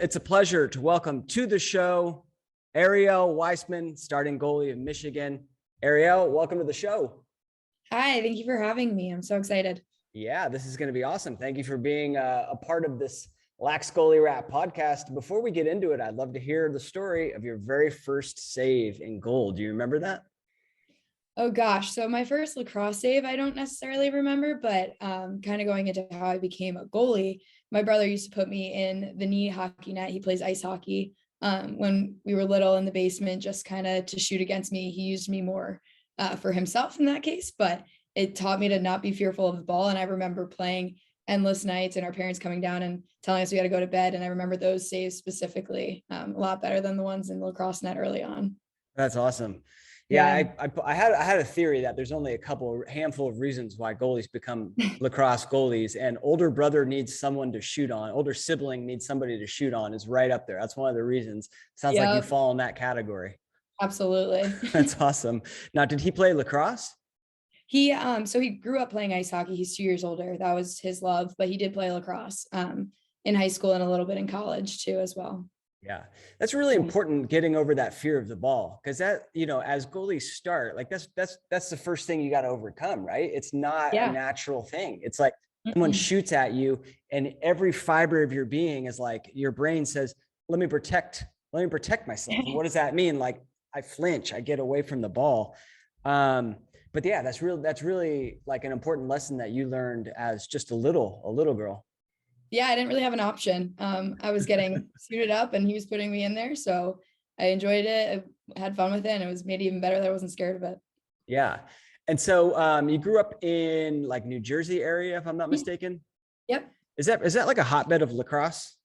it's a pleasure to welcome to the show Arielle Weissman, starting goalie of Michigan. Arielle, welcome to the show. Hi, thank you for having me. I'm so excited. Yeah, this is going to be awesome. Thank you for being a part of this Lax Goalie Rat Podcast. Before we get into it, I'd love to hear the story of your very first save in goal. Do you remember that? Oh gosh, so my first lacrosse save, I don't necessarily remember, but kind of going into how I became a goalie, my brother used to put me in the knee hockey net. He plays ice hockey. When we were little in the basement, just kind of to shoot against me. He used me more for himself in that case, but it taught me to not be fearful of the ball. And I remember playing endless nights and our parents coming down and telling us we had to go to bed. And I remember those saves specifically a lot better than the ones in the lacrosse net early on. That's awesome. Yeah, I had a theory that there's only a handful of reasons why goalies become lacrosse goalies, and older brother needs someone to shoot on, older sibling needs somebody to shoot on is right up there. That's one of the reasons. Sounds like you fall in that category. Absolutely. That's awesome. Now, did he play lacrosse? So he grew up playing ice hockey. He's 2 years older. That was his love, but he did play lacrosse in high school and a little bit in college too, as well. Yeah, that's really important, getting over that fear of the ball, because that, as goalies start, like that's the first thing you got to overcome, right? It's not a natural thing. It's like someone shoots at you and every fiber of your being is like, your brain says, let me protect myself. And what does that mean? Like, I flinch, I get away from the ball. But yeah, that's really like an important lesson that you learned as just a little girl. Yeah, I didn't really have an option. I was getting suited up and he was putting me in there. So I enjoyed it. I had fun with it. And it was made even better that I wasn't scared of it. Yeah. And so you grew up in like New Jersey area, if I'm not mistaken. Yep. Is that like a hotbed of lacrosse?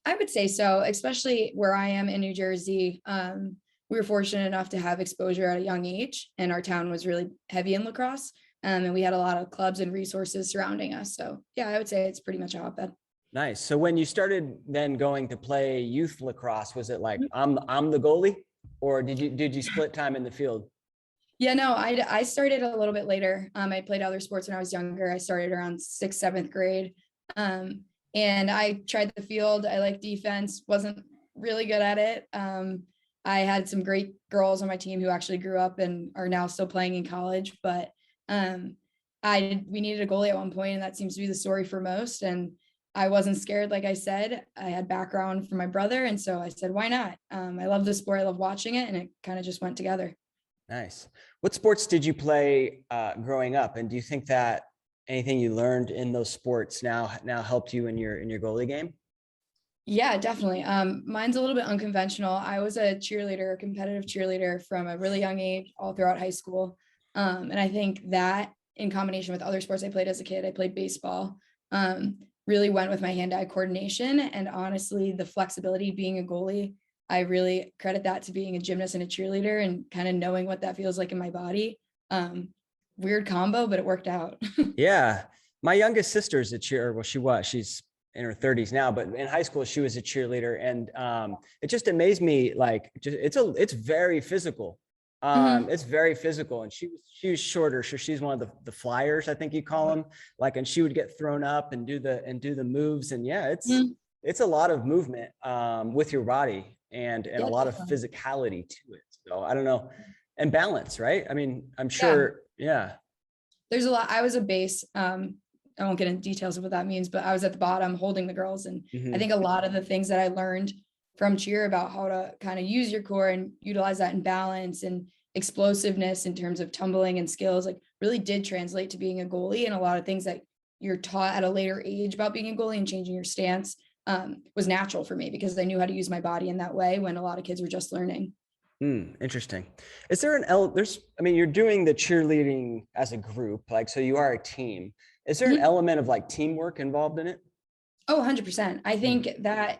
I would say so, especially where I am in New Jersey. We were fortunate enough to have exposure at a young age, and our town was really heavy in lacrosse. And we had a lot of clubs and resources surrounding us. So yeah, I would say it's pretty much a hotbed. Nice. So when you started then going to play youth lacrosse, was it like, I'm the goalie, or did you split time in the field? Yeah, no, I started a little bit later. I played other sports when I was younger. I started around 6th, 7th grade. And I tried the field. I liked defense, wasn't really good at it. I had some great girls on my team who actually grew up and are now still playing in college, but we needed a goalie at one point, and that seems to be the story for most. And I wasn't scared. Like I said, I had background from my brother. And so I said, why not? I love the sport. I love watching it. And it kind of just went together. Nice. What sports did you play growing up? And do you think that anything you learned in those sports now helped you in your goalie game? Yeah, definitely. Mine's a little bit unconventional. I was a competitive cheerleader from a really young age, all throughout high school. And I think that in combination with other sports I played as a kid, I played baseball, really went with my hand-eye coordination, and honestly, the flexibility being a goalie, I really credit that to being a gymnast and a cheerleader and kind of knowing what that feels like in my body. Weird combo, but it worked out. Yeah. My youngest sister's a she's in her 30s now, but in high school, she was a cheerleader. And it just amazed me. Like, it's very physical. It's very physical, and she was shorter, so she's one of the flyers, I think you call them. Like, and she would get thrown up and do the moves, and yeah, it's a lot of movement with your body and a lot of physicality to it. So I don't know, and balance, right? I mean, I'm sure, yeah. There's a lot. I was a base. I won't get into details of what that means, but I was at the bottom holding the girls, and I think a lot of the things that I learned from cheer about how to kind of use your core and utilize that in balance and explosiveness in terms of tumbling and skills, like really did translate to being a goalie. And a lot of things that you're taught at a later age about being a goalie and changing your stance was natural for me because I knew how to use my body in that way when a lot of kids were just learning. Interesting. Is there you're doing the cheerleading as a group, like, so you are a team. Is there an element of like teamwork involved in it? Oh, 100%. I think that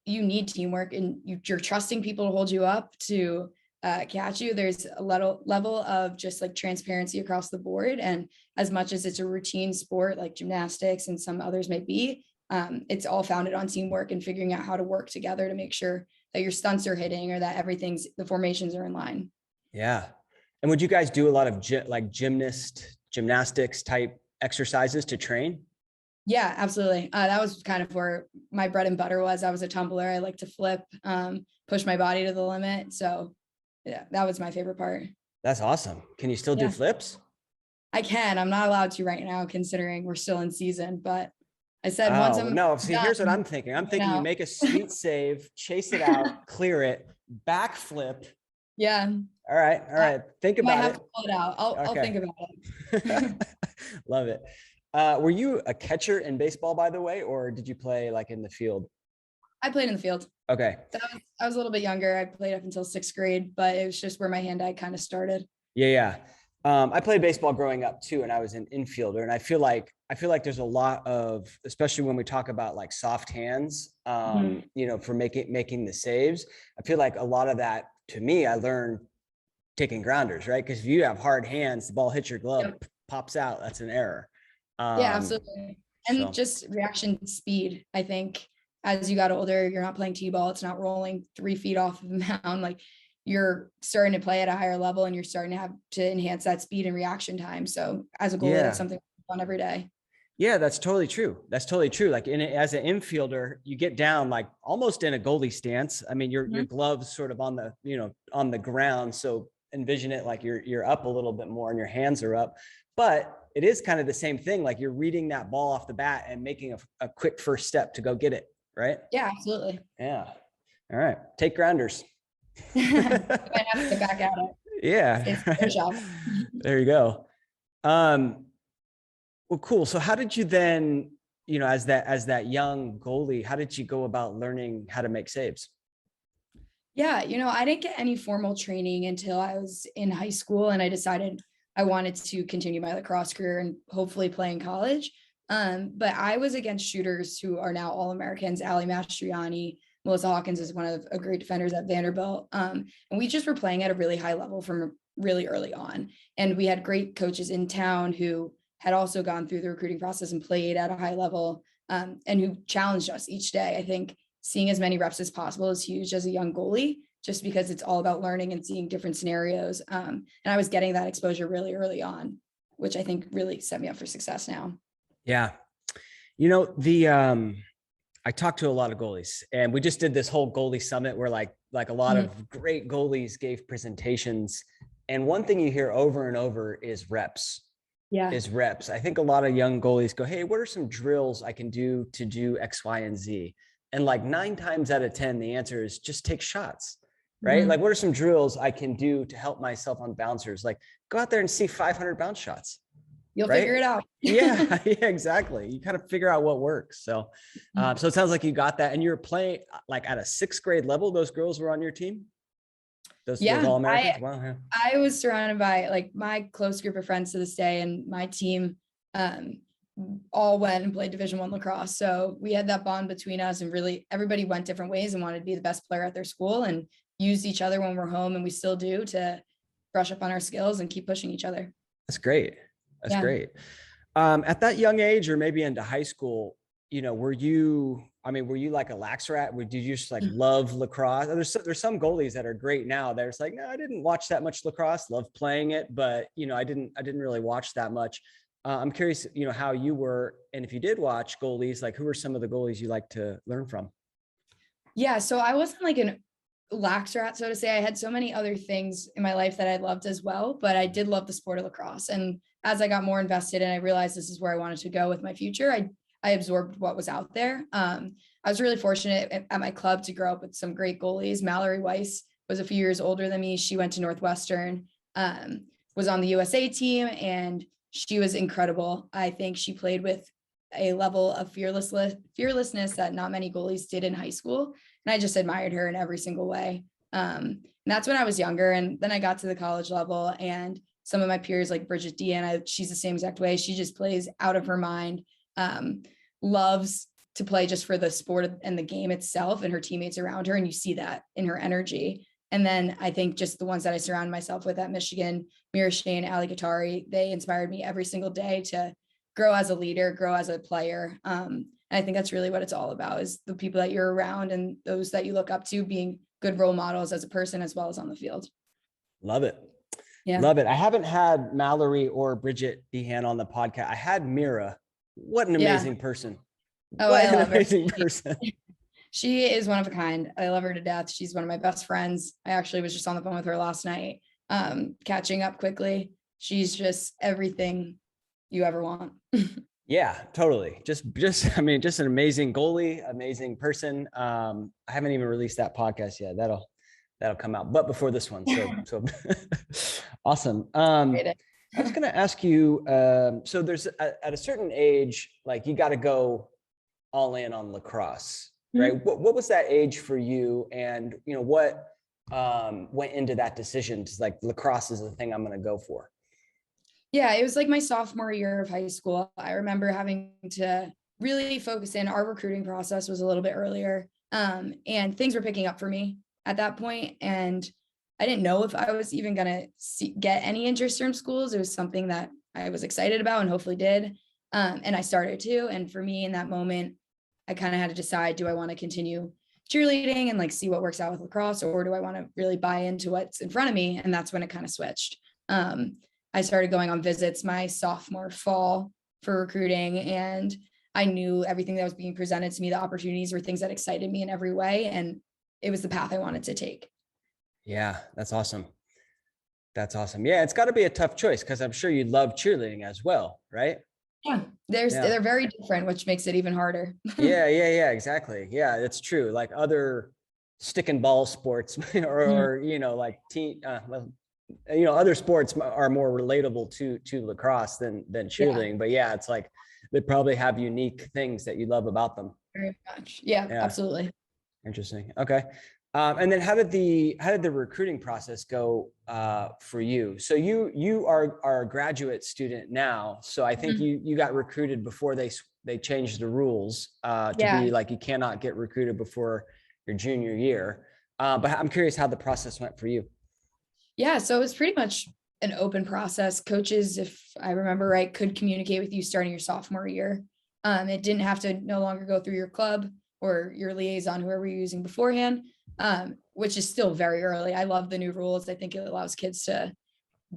you need teamwork, and you're trusting people to hold you up, to catch you. There's a level of just like transparency across the board. And as much as it's a routine sport like gymnastics and some others may be, it's all founded on teamwork and figuring out how to work together to make sure that your stunts are hitting or that the formations are in line. Yeah. And would you guys do a lot of gymnastics type exercises to train? Yeah, absolutely. That was kind of where my bread and butter was. I was a tumbler. I like to flip, push my body to the limit. So yeah, that was my favorite part. That's awesome. Can you still do Yeah, flips? I can. I'm not allowed to right now, considering we're still in season, but I said once Oh, I'm no. See, here's what done, I'm thinking. I'm you thinking you know, make a sweet save, chase it out, clear it, backflip. yeah, All right. All I right. Think might about have it. to pull it out. I'll think Okay. about it. Love it. Were you a catcher in baseball, by the way, or did you play like in the field? I played in the field. Okay. I was a little bit younger. I played up until 6th grade, but it was just where my hand-eye kind of started. Yeah, yeah. I played baseball growing up too, and I was an infielder. And I feel like there's a lot of, especially when we talk about like soft hands, Mhm. for making the saves. I feel like a lot of that to me, I learned taking grounders, right? Because if you have hard hands, the ball hits your glove, Yep. pops out. That's an error. Yeah, Um, absolutely. And so just reaction speed. I think as you got older, you're not playing T-ball. It's not rolling 3 feet off of the mound. Like you're starting to play at a higher level and you're starting to have to enhance that speed and reaction time. So as a goalie, that's yeah, something on every day. yeah, that's totally true. That's totally true. Like as an infielder, you get down like almost in a goalie stance. I mean, your Mhm. gloves sort of on the on the ground. So envision it like you're up a little bit more and your hands are up. But it is kind of the same thing. Like you're reading that ball off the bat and making a quick first step to go get it. Right. Yeah, absolutely. Yeah. All right. Take grounders. You might have to get back at it. Yeah. It's a Right. job. There you go. Well, cool. So how did you then, as that young goalie, how did you go about learning how to make saves? Yeah, I didn't get any formal training until I was in high school and I decided I wanted to continue my lacrosse career and hopefully play in college. But I was against shooters who are now All-Americans. Ali Mastriani, Melissa Hawkins is one of a great defenders at Vanderbilt. And we just were playing at a really high level from really early on. And we had great coaches in town who had also gone through the recruiting process and played at a high level, and who challenged us each day. I think seeing as many reps as possible is huge as a young goalie, just because it's all about learning and seeing different scenarios. And I was getting that exposure really early on, which I think really set me up for success now. Yeah. The I talked to a lot of goalies and we just did this whole goalie summit where like a lot of great goalies gave presentations. And one thing you hear over and over is reps. Yeah. I think a lot of young goalies go, hey, what are some drills I can do to do X, Y, and Z? And like 9 times out of 10, the answer is just take shots, right? Mhm. Like, what are some drills I can do to help myself on bouncers? Like, go out there and see 500 bounce shots, You'll right? figure it out. Yeah, yeah, exactly. You kind of figure out what works. So, so it sounds like you got that, and you were playing like at a 6th grade level. Those girls were on your team. Those Yeah, All-Americans. Wow. Yeah. I was surrounded by like my close group of friends to this day, and my team all went and played Division I lacrosse. So we had that bond between us, and really everybody went different ways and wanted to be the best player at their school, and used each other when we're home, and we still do, to brush up on our skills and keep pushing each other. That's great. That's Yeah. great. At that young age, or maybe into high school, were you like a lax rat? Did you just like love lacrosse? There's some goalies that are great now. They're just like, no, I didn't watch that much lacrosse, love playing it, but I didn't really watch that much. I'm curious, how you were, and if you did watch goalies, like who were some of the goalies you like to learn from? Yeah, so I wasn't like an lax rat, so to say. I had so many other things in my life that I loved as well, but I did love the sport of lacrosse. And as I got more invested and I realized this is where I wanted to go with my future, I absorbed what was out there. I was really fortunate at my club to grow up with some great goalies. Mallory Weiss was a few years older than me. She went to Northwestern, was on the USA team, and she was incredible. I think she played with a level of fearlessness that not many goalies did in high school. And I just admired her in every single way. And that's when I was younger. And then I got to the college level, and some of my peers like Bridget Dean, she's the same exact way. She just plays out of her mind, loves to play just for the sport and the game itself and her teammates around her. And you see that in her energy. And then I think just the ones that I surround myself with at Michigan, Mira Shane, Ali Guattari, they inspired me every single day to grow as a leader, grow as a player. And I think that's really what it's all about, is the people that you're around and those that you look up to being good role models as a person as well as on the field. Love it. Yeah. Love it. I haven't had Mallory or Bridget Dehan on the podcast. I had Mira What an amazing person. Oh, What I an love her. amazing person. She is one of a kind. I love her to death. She's one of my best friends. I actually was just on the phone with her last night, catching up quickly. She's just everything you ever want. Yeah, totally. I mean, just an amazing goalie, amazing person. I haven't even released that podcast yet. That'll come out, but before this one. So awesome. I was going to ask you, so there's at a certain age, like you got to go all in on lacrosse, right? Mm-hmm. What was that age for you? And, what went into that decision to like lacrosse is the thing I'm going to go for? Yeah, it was like my sophomore year of high school. I remember having to really focus in. Our recruiting process was a little bit earlier, and things were picking up for me at that point. And I didn't know if I was even going to get any interest from schools. It was something that I was excited about and hopefully did. And I started to. And for me in that moment, I kind of had to decide, do I want to continue cheerleading and like see what works out with lacrosse, or do I want to really buy into what's in front of me? And that's when it kind of switched. I started going on visits my sophomore fall for recruiting, and I knew everything that was being presented to me, the opportunities were things that excited me in every way. And it was the path I wanted to take. Yeah, that's awesome. That's awesome. Yeah, it's got to be a tough choice because I'm sure you love cheerleading as well, right? Yeah, they're very different, which makes it even harder. Yeah, exactly. Yeah, it's true. Like other stick and ball sports or like other sports are more relatable to lacrosse than cheerleading. But yeah, it's like they probably have unique things that you love about them. Very much. Yeah, absolutely. Interesting. Okay. And then how did the recruiting process go for you? So you are a graduate student now. So I think you got recruited before they changed the rules to be like, you cannot get recruited before your junior year. But I'm curious how the process went for you. Yeah, so it was pretty much an open process. Coaches, if I remember right, could communicate with you starting your sophomore year. It didn't have to no longer go through your club or your liaison, whoever you're using beforehand, which is still very early. I love the new rules. I think it allows kids to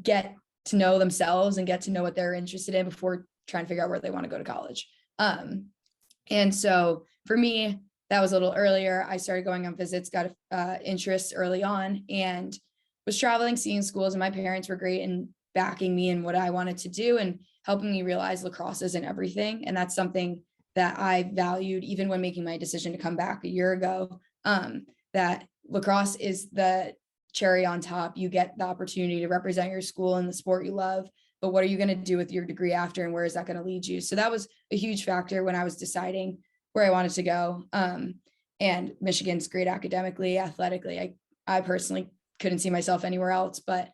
get to know themselves and get to know what they're interested in before trying to figure out where they want to go to college. And so for me, that was a little earlier. I started going on visits, got interest early on, and was traveling, seeing schools, and my parents were great in backing me in what I wanted to do and helping me realize lacrosse isn't everything. And that's something that I valued even when making my decision to come back a year ago, that lacrosse is the cherry on top. You get the opportunity to represent your school and the sport you love, but what are you going to do with your degree after, and where is that going to lead you? So that was a huge factor when I was deciding where I wanted to go. And Michigan's great academically, athletically. I personally couldn't see myself anywhere else, but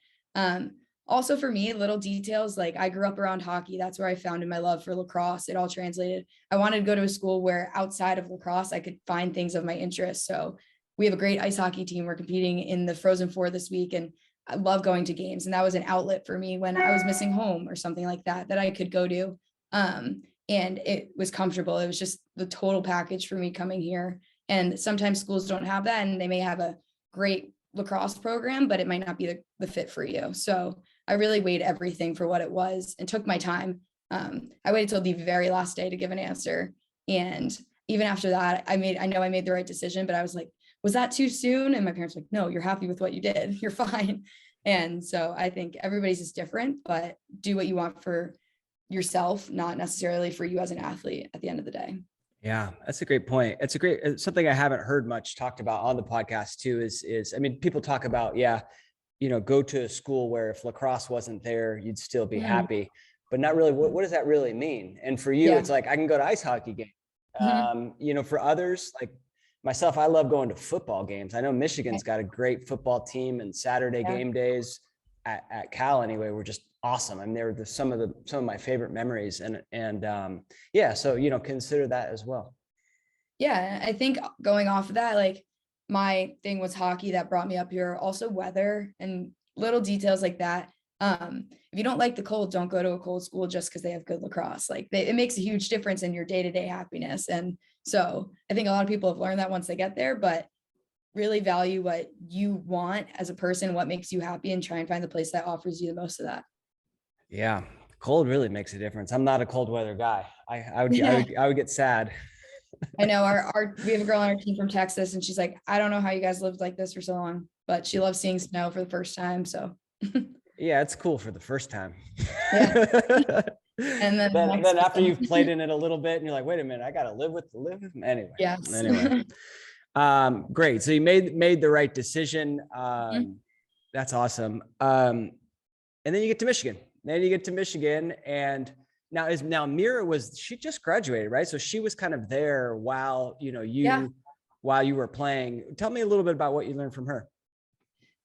also for me, little details, like I grew up around hockey. That's where I founded my love for lacrosse. It all translated. I wanted to go to a school where outside of lacrosse, I could find things of my interest. So we have a great ice hockey team. We're competing in the Frozen Four this week, and I love going to games. And that was an outlet for me when I was missing home or something like that, that I could go to. And it was comfortable. It was just the total package for me coming here. And sometimes schools don't have that, and they may have a great lacrosse program, but it might not be the fit for you. So I really weighed everything for what it was and took my time. I waited till the very last day to give an answer. And even after that, I know I made the right decision, but I was like, was that too soon? And my parents were like, no, you're happy with what you did. You're fine. And so I think everybody's is different, but do what you want for yourself, not necessarily for you as an athlete at the end of the day. Yeah, that's a great point. It's something I haven't heard much talked about on the podcast too, is, I mean, people talk about, go to a school where if lacrosse wasn't there, you'd still be happy, but not really. What does that really mean? And for you, it's like, I can go to ice hockey game. For others, like myself, I love going to football games. I know Michigan's got a great football team, and Saturday game days at Cal anyway were just awesome. I mean, they were some of my favorite memories, and so consider that as well. Yeah, I think going off of that, like my thing was hockey that brought me up here. Also weather and little details like that. If you don't like the cold, don't go to a cold school just because they have good lacrosse. Like it makes a huge difference in your day-to-day happiness. And so I think a lot of people have learned that once they get there, but really value what you want as a person, what makes you happy, and try and find the place that offers you the most of that. Yeah. Cold really makes a difference. I'm not a cold weather guy. I would get sad. I know we have a girl on our team from Texas, and she's like, I don't know how you guys lived like this for so long, but she loves seeing snow for the first time. So Yeah, it's cool for the first time. Yeah. And then after you've played in it a little bit and you're like, wait a minute, I got to live with anyway. Yes. Anyway. Great. So you made the right decision. That's awesome. And then you get to Michigan. And now Mira she just graduated, right? So she was kind of there while, while you were playing. Tell me a little bit about what you learned from her.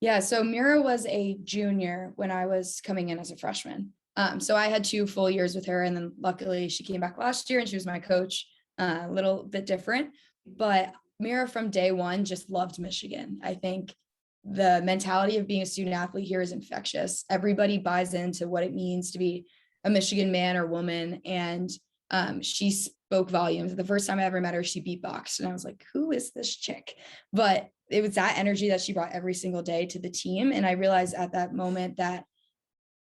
Yeah. So Mira was a junior when I was coming in as a freshman. So I had 2 full years with her, and then luckily she came back last year and she was my coach, a little bit different, but Mira from day one just loved Michigan. I think the mentality of being a student athlete here is infectious. Everybody buys into what it means to be a Michigan man or woman. And she spoke volumes. The first time I ever met her, she beatboxed, and I was like, who is this chick? But it was that energy that she brought every single day to the team. And I realized at that moment that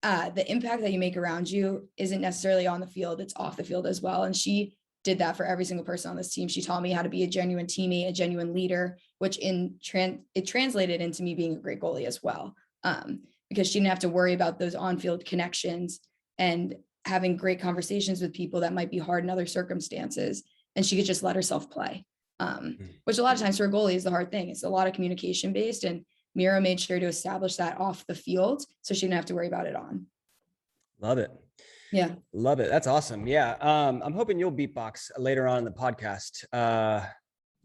the impact that you make around you isn't necessarily on the field, it's off the field as well. And she did that for every single person on this team. She taught me how to be a genuine teammate, a genuine leader, which it translated into me being a great goalie as well. Because she didn't have to worry about those on-field connections and having great conversations with people that might be hard in other circumstances. And she could just let herself play, which a lot of times for a goalie is the hard thing. It's a lot of communication based, and Mira made sure to establish that off the field so she didn't have to worry about it on. Love it. Yeah. Love it. That's awesome. Yeah. I'm hoping you'll beatbox later on in the podcast.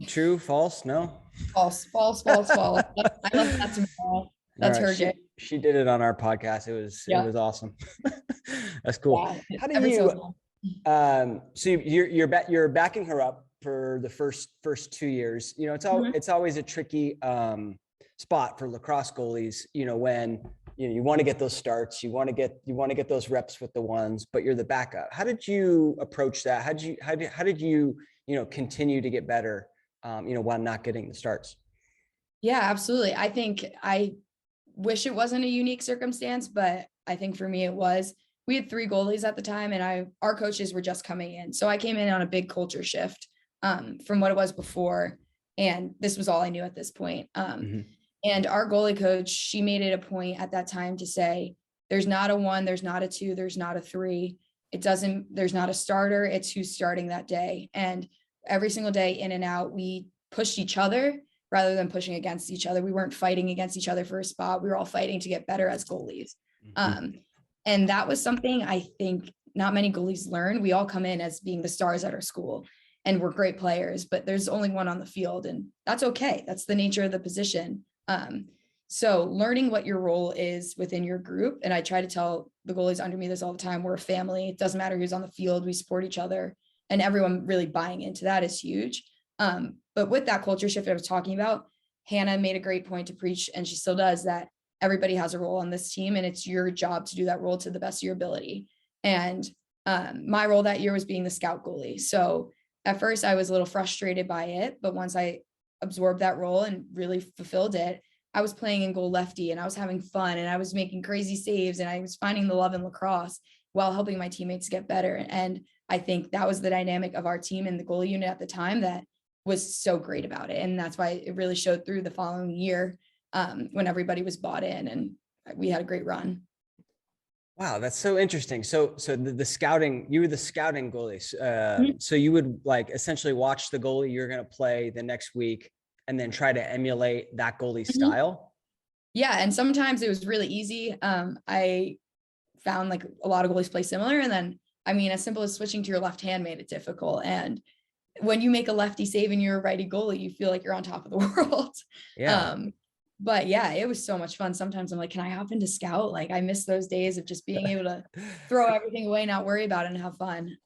True, false, no? False. I love that tomorrow. That's her day. She did it on our podcast. It was awesome. That's cool. Yeah, how do you so you're backing her up for the first 2 years. It's always a tricky spot for lacrosse goalies, when you want to get those starts, you want to get those reps with the ones, but you're the backup. How did you approach that? How did you continue to get better while not getting the starts? Yeah, absolutely. I think I wish it wasn't a unique circumstance, but I think for me it was. We had 3 goalies at the time, and our coaches were just coming in. So I came in on a big culture shift from what it was before. And this was all I knew at this point. And our goalie coach, she made it a point at that time to say, there's not a 1, there's not a 2, there's not a 3. There's not a starter. It's who's starting that day. And every single day in and out, we pushed each other rather than pushing against each other. We weren't fighting against each other for a spot. We were all fighting to get better as goalies. And that was something I think not many goalies learn. We all come in as being the stars at our school, and we're great players, but there's only one on the field, and that's okay. That's the nature of the position. So learning what your role is within your group. And I try to tell the goalies under me this all the time. We're a family. It doesn't matter who's on the field. We support each other, and everyone really buying into that is huge. But with that culture shift I was talking about, Hannah made a great point to preach, and she still does, that everybody has a role on this team, and it's your job to do that role to the best of your ability. And my role that year was being the scout goalie. So at first I was a little frustrated by it, but once I absorbed that role and really fulfilled it, I was playing in goal lefty, and I was having fun, and I was making crazy saves, and I was finding the love in lacrosse while helping my teammates get better. And I think that was the dynamic of our team and the goalie unit at the time that was so great about it. And that's why it really showed through the following year when everybody was bought in, and we had a great run. Wow, that's so interesting. So the scouting, you were the scouting goalies. So you would essentially watch the goalie you're going to play the next week and then try to emulate that goalie style. Yeah. And sometimes it was really easy. I found a lot of goalies play similar. And then, as simple as switching to your left hand made it difficult. And when you make a lefty save and you're a righty goalie, you feel like you're on top of the world. Yeah. But yeah, it was so much fun. Sometimes I'm like, can I hop into scout? I miss those days of just being able to throw everything away, not worry about it, and have fun.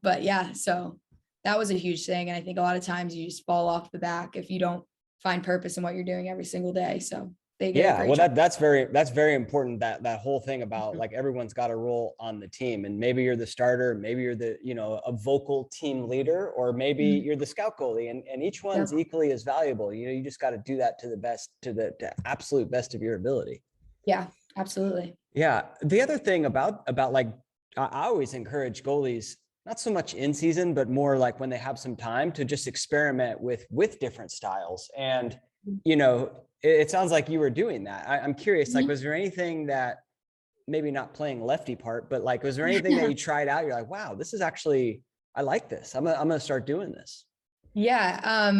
But yeah, so that was a huge thing. And I think a lot of times you just fall off the back if you don't find purpose in what you're doing every single day. So that's very important, that whole thing about everyone's got a role on the team, and maybe you're the starter, maybe you're the a vocal team leader, or maybe you're the scout goalie, and each one's equally as valuable. You just got to do that to the absolute best of your ability. Yeah, absolutely. Yeah. The other thing about I always encourage goalies, not so much in season, but more like when they have some time to just experiment with different styles. And, you know, it sounds like you were doing that. I'm curious, like, was there anything that, maybe not playing lefty part, but like, was there anything that you tried out? You're like, wow, this is actually, I like this. I'm going to start doing this. Yeah.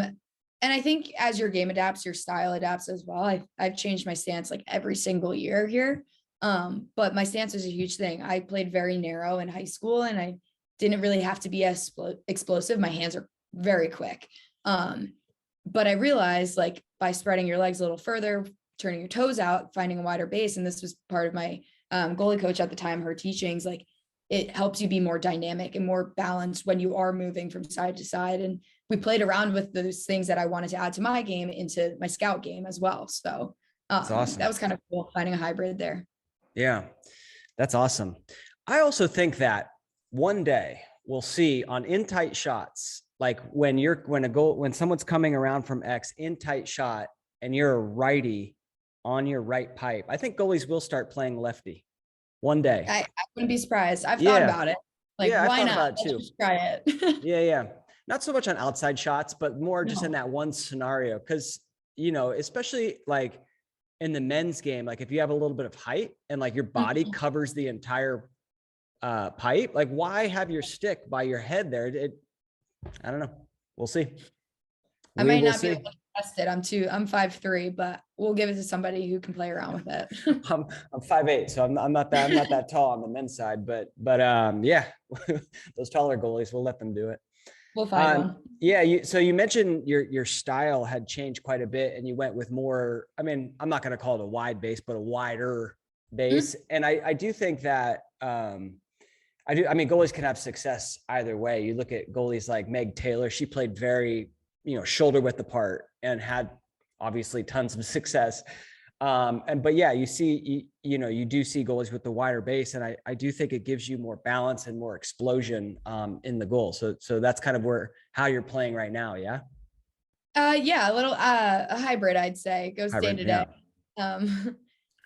And I think as your game adapts, your style adapts as well. I've changed my stance like every single year here. But my stance is a huge thing. I played very narrow in high school and I didn't really have to be as explosive. My hands are very quick. But I realized, like, by spreading your legs a little further, turning your toes out, finding a wider base. And this was part of my goalie coach at the time, her teachings, like, it helps you be more dynamic and more balanced when you are moving from side to side. And we played around with those things that I wanted to add to my game into my scout game as well. So That's awesome. That was kind of cool, finding a hybrid there. Yeah, that's awesome. I also think that one day we'll see on in tight shots, like when someone's coming around from X in tight shot and you're a righty on your right pipe, I think goalies will start playing lefty one day. I wouldn't be surprised. I've thought about it. Like, why not? Too. Let's just try it. Yeah. Not so much on outside shots, but more just in that one scenario. Cause, you know, especially like in the men's game, like if you have a little bit of height and like your body covers the entire pipe, like why have your stick by your head there? I don't know. We'll see. I might not be able to test it. I'm 5'3", but we'll give it to somebody who can play around with it. I'm 5'8", so I'm not that tall on the men's side, but yeah, those taller goalies, we'll let them do it. We'll find one. Yeah. So you mentioned your style had changed quite a bit and you went with more, I mean, I'm not going to call it a wide base, but a wider base. And I do think that, I mean, goalies can have success either way. You look at goalies like Meg Taylor, she played very, shoulder width apart and had obviously tons of success. But yeah, you do see goalies with the wider base. And I do think it gives you more balance and more explosion in the goal. So that's kind of how you're playing right now. Yeah. Yeah, a little a hybrid, I'd say, goes day to day.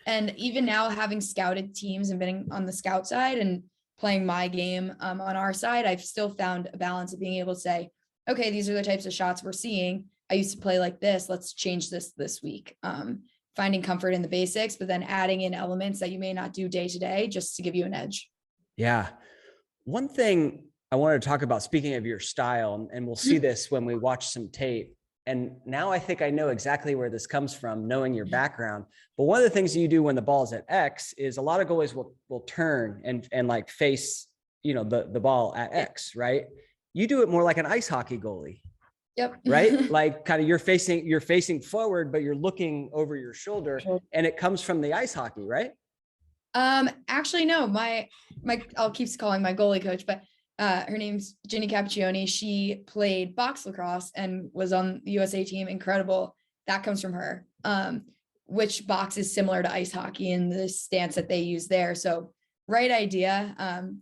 And even now, having scouted teams and been on the scout side and playing my game on our side, I've still found a balance of being able to say, okay, these are the types of shots we're seeing. I used to play like this. Let's change this week. Finding comfort in the basics, but then adding in elements that you may not do day to day just to give you an edge. Yeah. One thing I wanted to talk about, speaking of your style, and we'll see this when we watch some tape. And now I think I know exactly where this comes from, knowing your background. But one of the things you do when the ball is at X is a lot of goalies will turn and like face, the ball at X, right? You do it more like an ice hockey goalie. Yep. Right? Like kind of you're facing forward, but you're looking over your shoulder and it comes from the ice hockey, right? Actually, no, I'll keep calling my goalie coach, but her name's Ginny Cappuccioni. She played box lacrosse and was on the USA team. Incredible. That comes from her. Which box is similar to ice hockey in the stance that they use there. So right idea,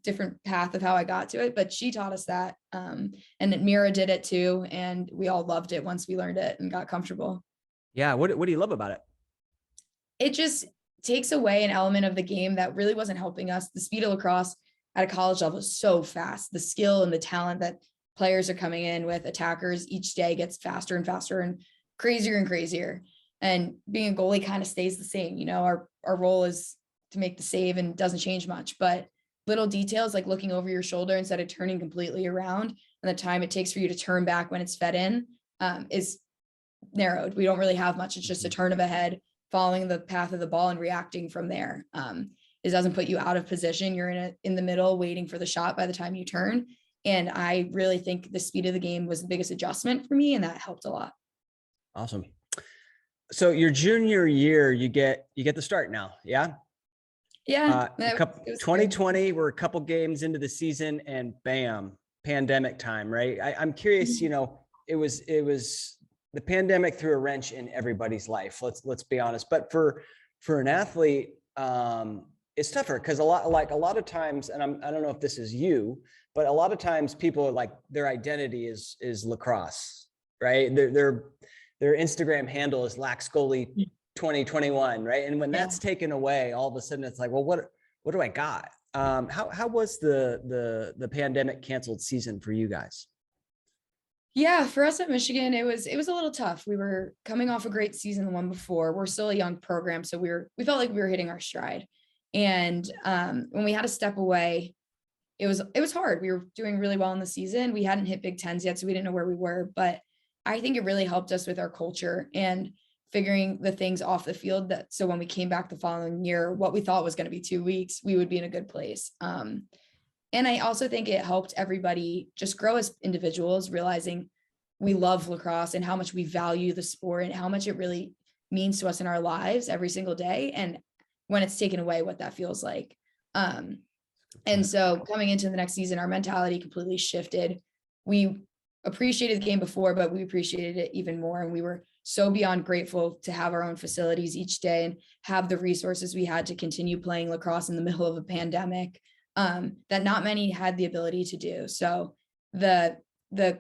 different path of how I got to it, but she taught us that. And Mira did it too. And we all loved it once we learned it and got comfortable. Yeah. What do you love about it? It just takes away an element of the game that really wasn't helping us. The speed of lacrosse at a college level is so fast. The skill and the talent that players are coming in with, attackers, each day gets faster and faster and crazier and crazier. And being a goalie kind of stays the same. Our role is to make the save and doesn't change much, but little details like looking over your shoulder instead of turning completely around, and the time it takes for you to turn back when it's fed in is narrowed. We don't really have much. It's just a turn of a head, following the path of the ball and reacting from there. It doesn't put you out of position. You're in the middle waiting for the shot by the time you turn. And I really think the speed of the game was the biggest adjustment for me, and that helped a lot. Awesome. So your junior year, you get the start now. Yeah. Yeah. 2020, we're a couple games into the season and bam, pandemic time, right? I'm curious, it was the pandemic threw a wrench in everybody's life. Let's be honest. But for an athlete, it's tougher because a lot of times, and I don't know if this is you, but a lot of times people are like, their identity is lacrosse, right? Their Instagram handle is Lax Goalie 2021, right? And when that's taken away, all of a sudden it's like, well, what do I got? How was the pandemic canceled season for you guys? Yeah, for us at Michigan, it was a little tough. We were coming off a great season the one before. We're still a young program, so we felt like we were hitting our stride. And when we had to step away, it was hard. We were doing really well in the season. We hadn't hit Big Tens yet, so we didn't know where we were. But I think it really helped us with our culture and figuring the things off the field that so when we came back the following year, what we thought was going to be 2 weeks, we would be in a good place. And I also think it helped everybody just grow as individuals, realizing we love lacrosse and how much we value the sport and how much it really means to us in our lives every single day. And when it's taken away, what that feels like. And so coming into the next season, our mentality completely shifted. We appreciated the game before, but we appreciated it even more. And we were so beyond grateful to have our own facilities each day and have the resources we had to continue playing lacrosse in the middle of a pandemic. That not many had the ability to do. So the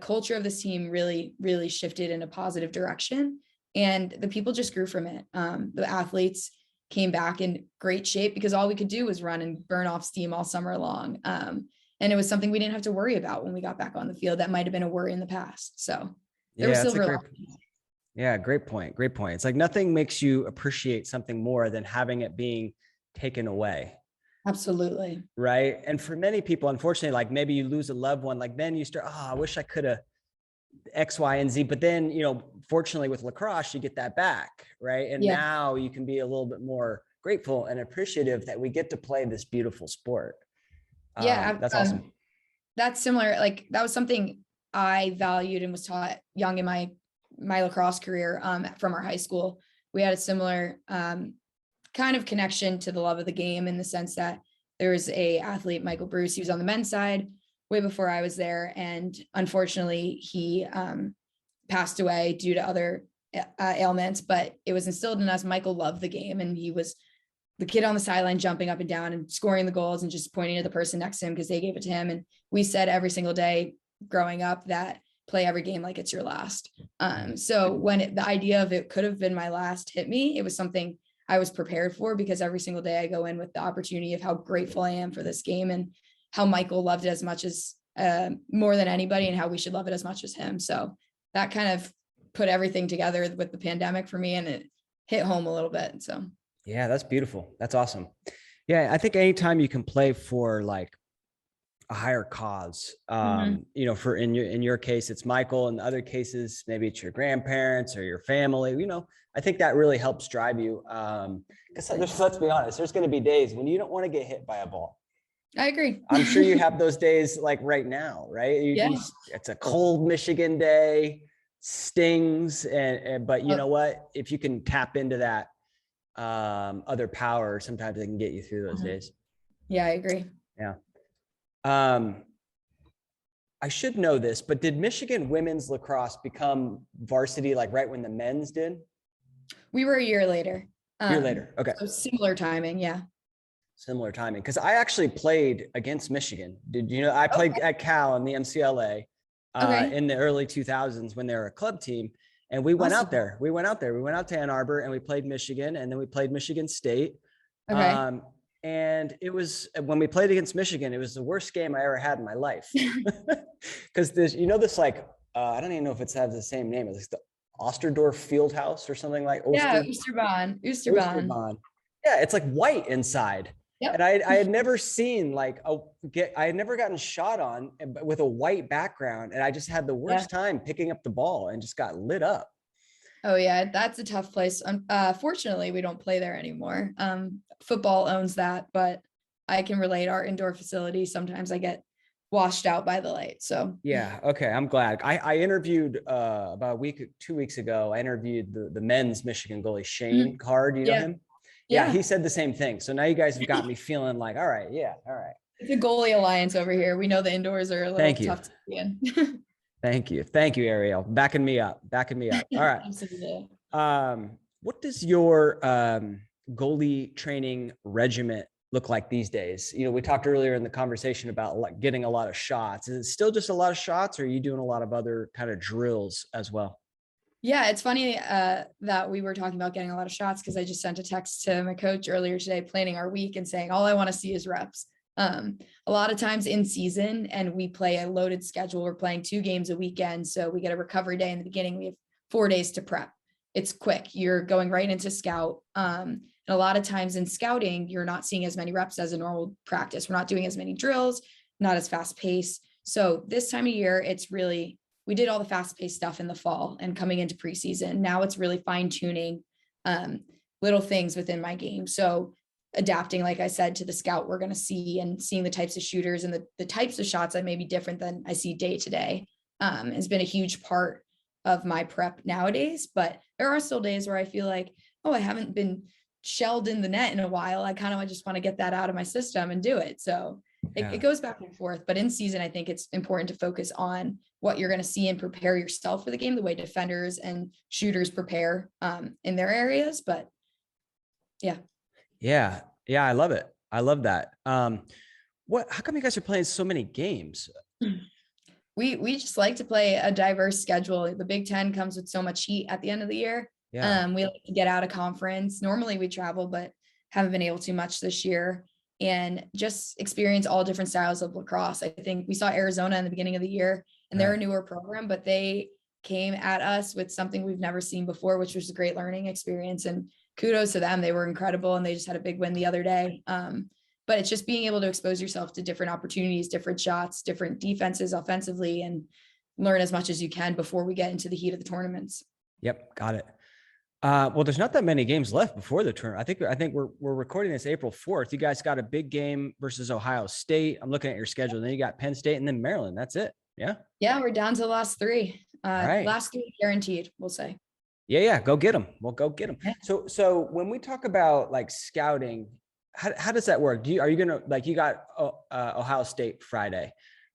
culture of this team really, really shifted in a positive direction, and the people just grew from it. The athletes came back in great shape because all we could do was run and burn off steam all summer long. And it was something we didn't have to worry about when we got back on the field. That might've been a worry in the past. So there was silver linings. Yeah, great point. Great point. It's like nothing makes you appreciate something more than having it being taken away. Absolutely. Right. And for many people, unfortunately, like maybe you lose a loved one, like then you start, I wish I could have X, Y, and Z. But then, fortunately with lacrosse, you get that back. Right. And now you can be a little bit more grateful and appreciative that we get to play this beautiful sport. That's awesome. That's similar. Like that was something I valued and was taught young in my lacrosse career from our high school. We had a similar kind of connection to the love of the game in the sense that there was a athlete, Michael Bruce, he was on the men's side way before I was there. And unfortunately he passed away due to other ailments, but it was instilled in us. Michael loved the game, and he was the kid on the sideline jumping up and down and scoring the goals and just pointing to the person next to him because they gave it to him. And we said every single day growing up that play every game like it's your last. So when the idea of it could have been my last hit me, it was something I was prepared for, because every single day I go in with the opportunity of how grateful I am for this game and how Michael loved it as much as more than anybody, and how we should love it as much as him. So that kind of put everything together with the pandemic for me, and it hit home a little bit. So yeah, that's beautiful. That's awesome. Yeah, I think anytime you can play for like a higher cause, for in your case, it's Michael. In other cases, maybe it's your grandparents or your family, I think that really helps drive you. Because let's be honest, there's going to be days when you don't want to get hit by a ball. I agree. I'm sure you have those days like right now, right? It's a cold Michigan day, stings. But you know what? If you can tap into that other power, sometimes it can get you through those days. Yeah, I agree. Yeah. I should know this, but did Michigan women's lacrosse become varsity like right when the men's did? We were a year later. Okay. So similar timing. Yeah. Similar timing. Because I actually played against Michigan. Did you know I played at Cal in the MCLA in the early 2000s when they were a club team. And we went out there. We went out to Ann Arbor and we played Michigan, and then we played Michigan State. Okay. And it was, when we played against Michigan, it was the worst game I ever had in my life. Because there's, this like, I don't even know if it has the same name. It's the Osterdorf Fieldhouse or something like. Oosterbahn. Yeah, it's like white inside. Yep. And I had never seen I had never gotten shot on with a white background. And I just had the worst time picking up the ball and just got lit up. Oh yeah, that's a tough place. Fortunately, we don't play there anymore. Football owns that, but I can relate. Our indoor facility, sometimes I get washed out by the light. So yeah, okay, I'm glad. I interviewed about 2 weeks ago. I interviewed the men's Michigan goalie Shane Card. You know him? Yeah, he said the same thing. So now you guys have got me feeling like, all right. It's a goalie alliance over here. We know the indoors are a little tough to be in. Thank you, Arielle. Backing me up. All right. Absolutely. What does your goalie training regiment look like these days? We talked earlier in the conversation about like getting a lot of shots. Is it still just a lot of shots, or are you doing a lot of other kind of drills as well? Yeah, it's funny that we were talking about getting a lot of shots, because I just sent a text to my coach earlier today planning our week and saying, all I want to see is reps. A lot of times in season, and we play a loaded schedule. We're playing 2 games a weekend. So we get a recovery day in the beginning. We have 4 days to prep. It's quick. You're going right into scout. And a lot of times in scouting, you're not seeing as many reps as a normal practice. We're not doing as many drills, not as fast paced. So this time of year, it's really, we did all the fast paced stuff in the fall and coming into preseason. Now it's really fine tuning little things within my game. So adapting, like I said, to the scout we're going to see, and seeing the types of shooters and the types of shots that may be different than I see day to day has been a huge part of my prep nowadays. But there are still days where I feel like, oh, I haven't been shelled in the net in a while. I kind of just want to get that out of my system and do it. So it goes back and forth. But in season, I think it's important to focus on what you're going to see and prepare yourself for the game, the way defenders and shooters prepare in their areas. But yeah. Yeah. I love it. I love that. How come you guys are playing so many games? We just like to play a diverse schedule. The Big Ten comes with so much heat at the end of the year. Yeah. We like to get out of conference. Normally we travel, but haven't been able to much this year, and just experience all different styles of lacrosse. I think we saw Arizona in the beginning of the year, and they're a newer program, but they came at us with something we've never seen before, which was a great learning experience, and kudos to them. They were incredible, and they just had a big win the other day. But it's just being able to expose yourself to different opportunities, different shots, different defenses offensively, and learn as much as you can before we get into the heat of the tournaments. Yep. Got it. Well, there's not that many games left before the tournament. I think we're recording this April 4th. You guys got a big game versus Ohio State. I'm looking at your schedule. Then you got Penn State and then Maryland. That's it. Yeah. Yeah. We're down to the last 3. Right. Last 3 guaranteed, we'll say. Yeah. Go get them. Well, go get them. Yeah. So when we talk about like scouting, how does that work? Are you going to, like, you got Ohio State Friday.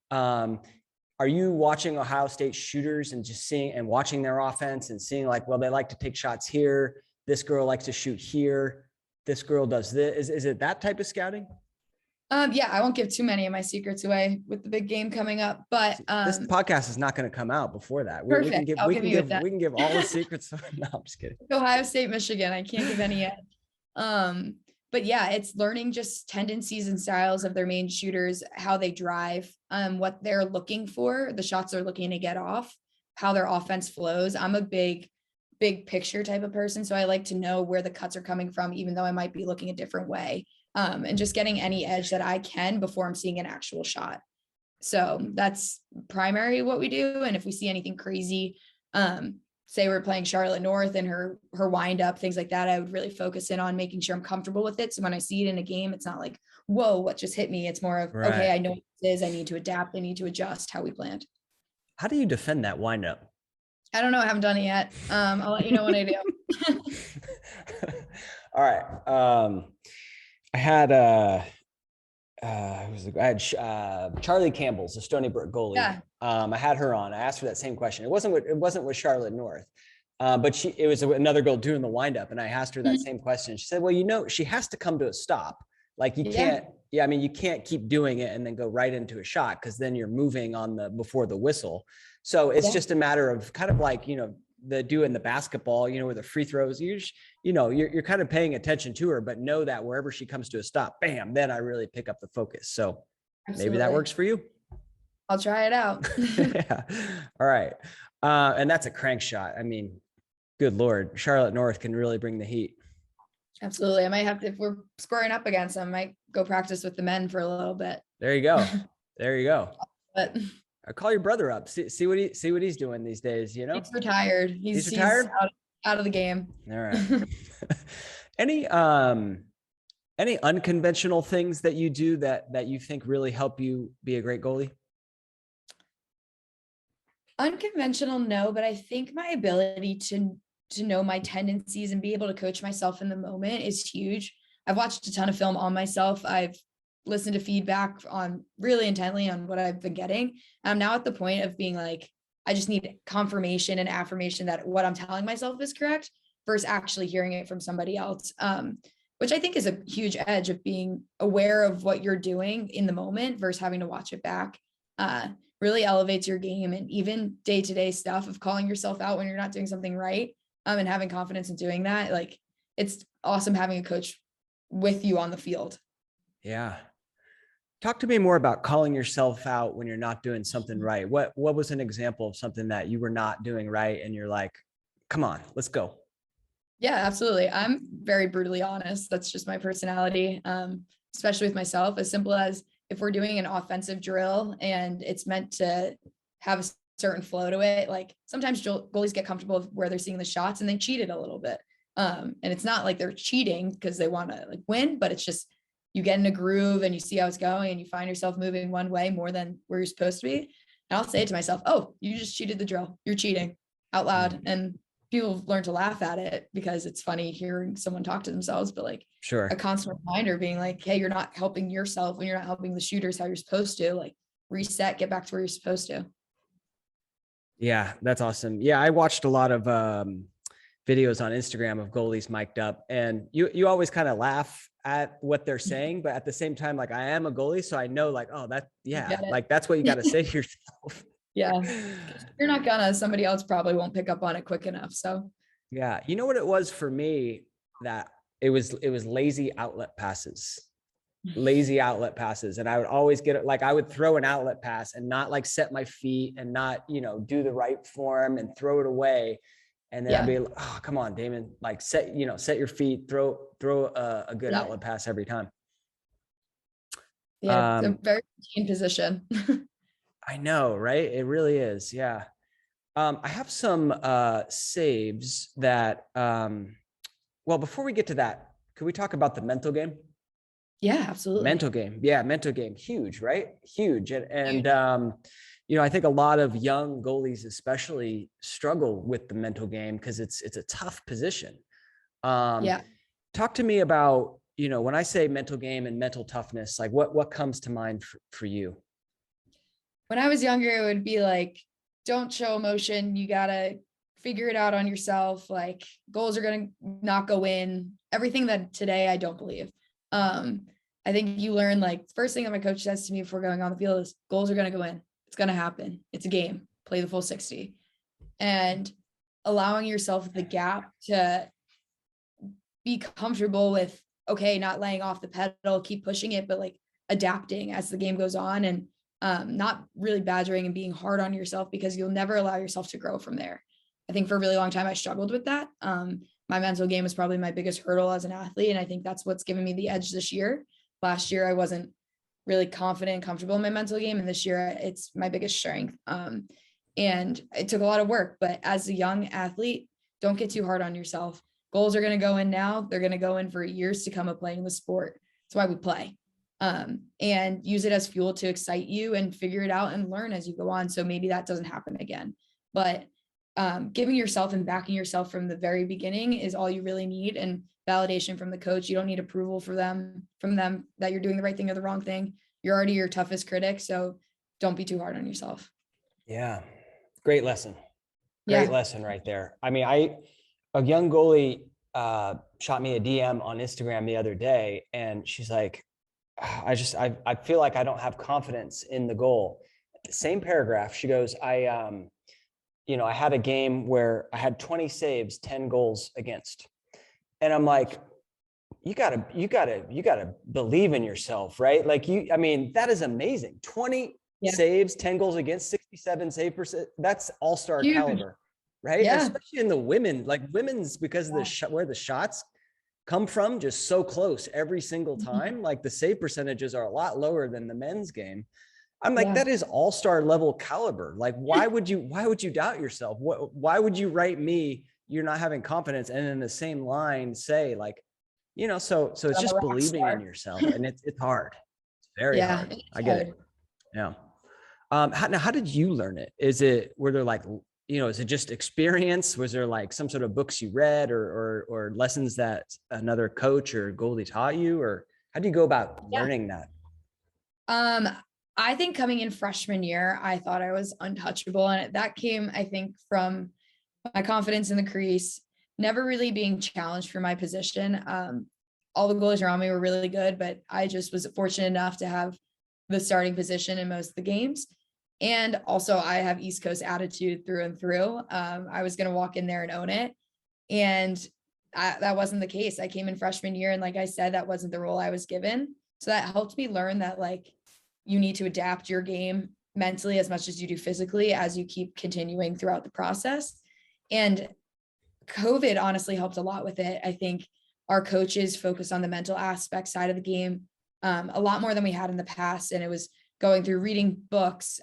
Are you watching Ohio State shooters and just seeing and watching their offense and seeing like, well, they like to take shots here. This girl likes to shoot here. This girl does this. Is it that type of scouting? Yeah, I won't give too many of my secrets away with the big game coming up, but this podcast is not going to come out before that. Perfect. We can give all the secrets. No, I'm just kidding. Ohio State, Michigan. I can't give any yet. But yeah, it's learning just tendencies and styles of their main shooters, how they drive, what they're looking for, the shots they're looking to get off, how their offense flows. I'm a big picture type of person. So I like to know where the cuts are coming from, even though I might be looking a different way, and just getting any edge that I can before I'm seeing an actual shot. So that's primary what we do. And if we see anything crazy, say we're playing Charlotte North and her wind up, things like that, I would really focus in on making sure I'm comfortable with it. So when I see it in a game, it's not like, whoa, what just hit me? It's more of, okay, I know what this is. I need to adapt. I need to adjust how we planned. How do you defend that wind up? I don't know. I haven't done it yet. I'll let you know when I do. All right. I had Charlie Campbell's, the Stony Brook goalie. Yeah. I had her on. I asked her that same question. It wasn't with Charlotte North, but it was another girl doing the windup, and I asked her that same question. She said, "Well, she has to come to a stop. Like you can't. Yeah, I mean, you can't keep doing it and then go right into a shot because then you're moving on before the whistle. So it's just a matter of kind of like the doing the basketball, where the free throws, you're kind of paying attention to her, but know that wherever she comes to a stop, bam, then I really pick up the focus. So Maybe that works for you. I'll try it out. Yeah. All right. And that's a crank shot. I mean, good Lord, Charlotte North can really bring the heat. Absolutely. I might have to, if we're squaring up against them, I might go practice with the men for a little bit. There you go. There you go. But I'll call your brother up. See what he's doing these days, He's retired. He's retired? Out of the game. All right. Any unconventional things that you do that you think really help you be a great goalie? Unconventional, no, but I think my ability to know my tendencies and be able to coach myself in the moment is huge. I've watched a ton of film on myself. I've listened to feedback on really intently on what I've been getting. I'm now at the point of being like, I just need confirmation and affirmation that what I'm telling myself is correct versus actually hearing it from somebody else. Which I think is a huge edge of being aware of what you're doing in the moment versus having to watch it back. Really elevates your game, and even day-to-day stuff of calling yourself out when you're not doing something right, and having confidence in doing that. Like, it's awesome having a coach with you on the field. Yeah. Talk to me more about calling yourself out when you're not doing something right. What was an example of something that you were not doing right and you're like, come on, let's go. Yeah, absolutely. I'm very brutally honest. That's just my personality, especially with myself. As simple as if we're doing an offensive drill and it's meant to have a certain flow to it, like sometimes goalies get comfortable with where they're seeing the shots and they cheat it a little bit. And it's not like they're cheating because they want to like win, but it's just you get in a groove and you see how it's going and you find yourself moving one way more than where you're supposed to be. And I'll say to myself, oh, you just cheated the drill. You're cheating out loud. And people learn to laugh at it because it's funny hearing someone talk to themselves, but like Sure. a constant reminder being like, hey, you're not helping yourself when you're not helping the shooters how you're supposed to, like reset, get back to where you're supposed to. Yeah, that's awesome. Yeah, I watched a lot of videos on Instagram of goalies mic'd up, and you always kind of laugh at what they're saying, but at the same time, like I am a goalie, so I know like, oh, like that's what you got to say to yourself. Yeah. You're not gonna, somebody else probably won't pick up on it quick enough. So yeah. You know what it was for me, that it was lazy outlet passes. Lazy outlet passes. And I would always get it. Like I would throw an outlet pass and not like set my feet and not, do the right form and throw it away. And then I'd be like, oh, come on, Damon, like set your feet, throw a good outlet pass every time. Yeah. It's a very routine position. I know, right? It really is. Yeah. I have some saves that, well, before we get to that, could we talk about the mental game? Yeah, absolutely. Mental game. Yeah. Mental game. Huge, right? Huge. And I think a lot of young goalies especially struggle with the mental game because it's a tough position. Talk to me about, when I say mental game and mental toughness, like what comes to mind for you? When I was younger, it would be like, don't show emotion. You got to figure it out on yourself. Like goals are going to not go in. Everything that today I don't believe. I think you learn, like, first thing that my coach says to me before going on the field is goals are going to go in. It's going to happen. It's a game. Play the full 60. And allowing yourself the gap to be comfortable with, okay, not laying off the pedal, keep pushing it, but like adapting as the game goes on, and not really badgering and being hard on yourself because you'll never allow yourself to grow from there. I think for a really long time, I struggled with that. My mental game was probably my biggest hurdle as an athlete. And I think that's what's given me the edge this year. Last year, I wasn't really confident and comfortable in my mental game. And this year it's my biggest strength. And it took a lot of work, but as a young athlete, don't get too hard on yourself. Goals are going to go in now. They're going to go in for years to come of playing the sport. That's why we play. And use it as fuel to excite you and figure it out and learn as you go on. So maybe that doesn't happen again, but giving yourself and backing yourself from the very beginning is all you really need. And validation from the coach. You don't need approval from them that you're doing the right thing or the wrong thing. You're already your toughest critic. So don't be too hard on yourself. Yeah. Great lesson. Great lesson right there. I mean, a young goalie shot me a DM on Instagram the other day, and she's like, I feel like I don't have confidence in the goal. Same paragraph. She goes, I had a game where I had 20 saves, 10 goals against. And I'm like, you gotta believe in yourself, right? Like that is amazing. 20 saves, 10 goals against, 67 save percent. That's all-star caliber, right? Yeah. Especially in the women's, because of where the shots come from, just so close every single time. Like the save percentages are a lot lower than the men's game. I'm like, that is all-star level caliber. Like, why would you doubt yourself? Why would you write me, you're not having confidence, and in the same line say like, so it's just believing in yourself, and it's hard. It's very hard. I get it. Yeah. How did you learn it? Were there like, is it just experience? Was there like some sort of books you read or lessons that another coach or goalie taught you, or how do you go about learning that? I think coming in freshman year, I thought I was untouchable. And that came, I think, from my confidence in the crease, never really being challenged for my position. All the goalies around me were really good, but I just was fortunate enough to have the starting position in most of the games. And also I have East Coast attitude through and through. I was going to walk in there and own it. And that wasn't the case. I came in freshman year. And like I said, that wasn't the role I was given. So that helped me learn that, like, you need to adapt your game mentally as much as you do physically as you keep continuing throughout the process. And COVID honestly helped a lot with it. I think our coaches focused on the mental aspect side of the game a lot more than we had in the past. And it was going through reading books,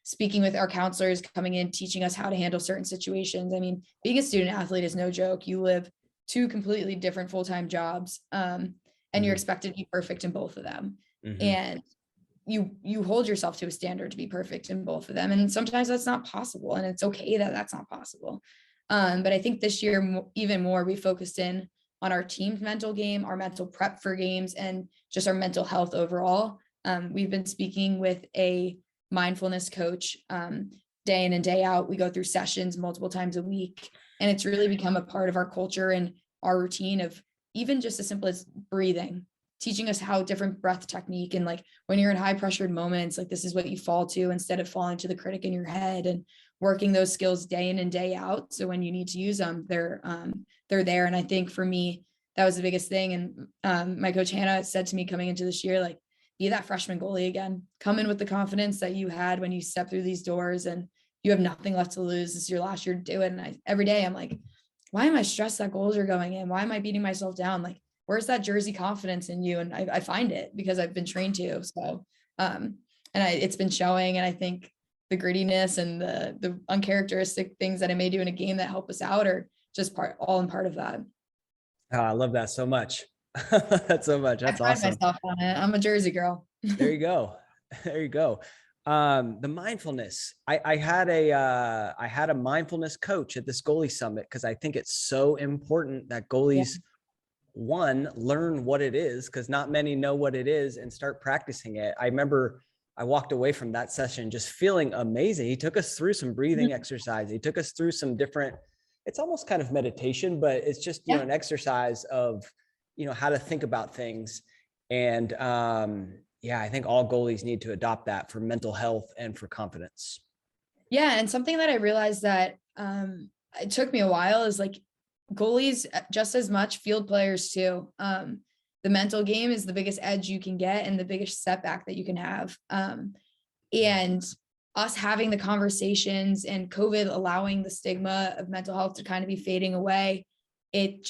speaking with our counselors coming in, teaching us how to handle certain situations. I mean, being a student athlete is no joke. You live two completely different full-time jobs, and you're expected to be perfect in both of them. And you hold yourself to a standard to be perfect in both of them. And sometimes that's not possible. And it's okay that that's not possible. But I think this year, even more, we focused in on our team's mental game, our mental prep for games, and just our mental health overall. We've been speaking with a mindfulness coach day in and day out. We go through sessions multiple times a week, and it's really become a part of our culture and our routine of even just as simple as breathing, teaching us how different breath technique, and like when you're in high pressured moments, like this is what you fall to instead of falling to the critic in your head, and working those skills day in and day out. So when you need to use them, they're there. And I think for me, that was the biggest thing. And my coach Hannah said to me coming into this year, like, be that freshman goalie again, come in with the confidence that you had when you step through these doors and you have nothing left to lose. This is your last year to do it. And every day I'm like, why am I stressed that goals are going in? Why am I beating myself down? Like, where's that Jersey confidence in you? And I find it because I've been trained to. So, it's been showing. And I think the grittiness and the uncharacteristic things that I may do in a game that help us out are just part of that. Oh, I love that so much. That's so much. That's I pride awesome. myself on it. I'm a Jersey girl. There you go. There you go. The mindfulness. I had a mindfulness coach at this goalie summit because I think it's so important that goalies one, learn what it is, because not many know what it is, and start practicing it. I remember I walked away from that session just feeling amazing. He took us through some breathing exercise. He took us through some different, it's almost kind of meditation, but it's just, you know, an exercise of, you know, how to think about things. And I think all goalies need to adopt that for mental health and for confidence. Yeah. And something that I realized that it took me a while is like goalies just as much, field players too. The mental game is the biggest edge you can get and the biggest setback that you can have. And us having the conversations and COVID allowing the stigma of mental health to kind of be fading away, it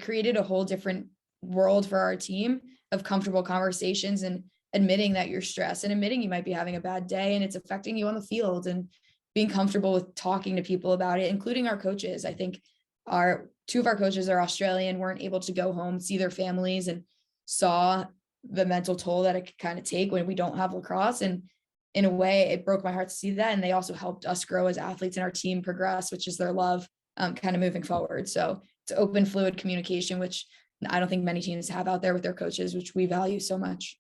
created a whole different world for our team of comfortable conversations and admitting that you're stressed and admitting you might be having a bad day and it's affecting you on the field, and being comfortable with talking to people about it, including our coaches. I think two of our coaches are Australian, weren't able to go home, see their families, and saw the mental toll that it could kind of take when we don't have lacrosse. And in a way, it broke my heart to see that. And they also helped us grow as athletes and our team progress, which is their love, kind of moving forward. So it's open, fluid communication, which I don't think many teams have out there with their coaches, which we value so much.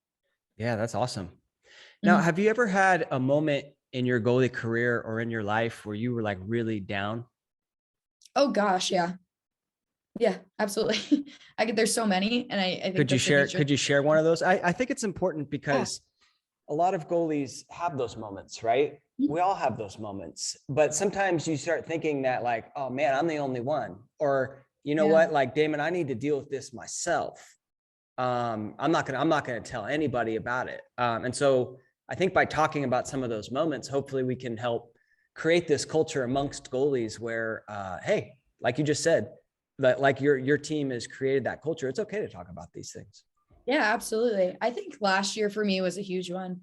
Yeah, that's awesome. Now, have you ever had a moment in your goalie career or in your life where you were like really down? Oh gosh, yeah. Yeah, absolutely. There's so many. And I think could you share one of those? I think it's important because a lot of goalies have those moments, right? We all have those moments, but sometimes you start thinking that like, oh man, I'm the only one, or you know what, like Damon, I need to deal with this myself. I'm not going to tell anybody about it. And so I think by talking about some of those moments, hopefully we can help create this culture amongst goalies where, hey, like you just said, that like your team has created that culture. It's okay to talk about these things. Yeah, absolutely. I think last year for me was a huge one.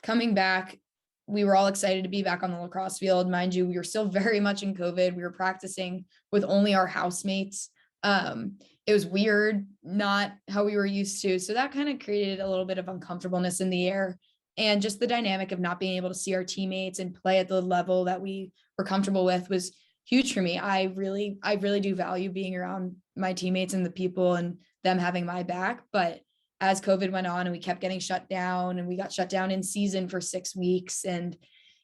Coming back, we were all excited to be back on the lacrosse field. Mind you, we were still very much in COVID. We were practicing with only our housemates. It was weird, not how we were used to. So that kind of created a little bit of uncomfortableness in the air, and just the dynamic of not being able to see our teammates and play at the level that we were comfortable with was huge for me. I really do value being around my teammates and the people and them having my back. But as COVID went on and we kept getting shut down, and we got shut down in season for 6 weeks, and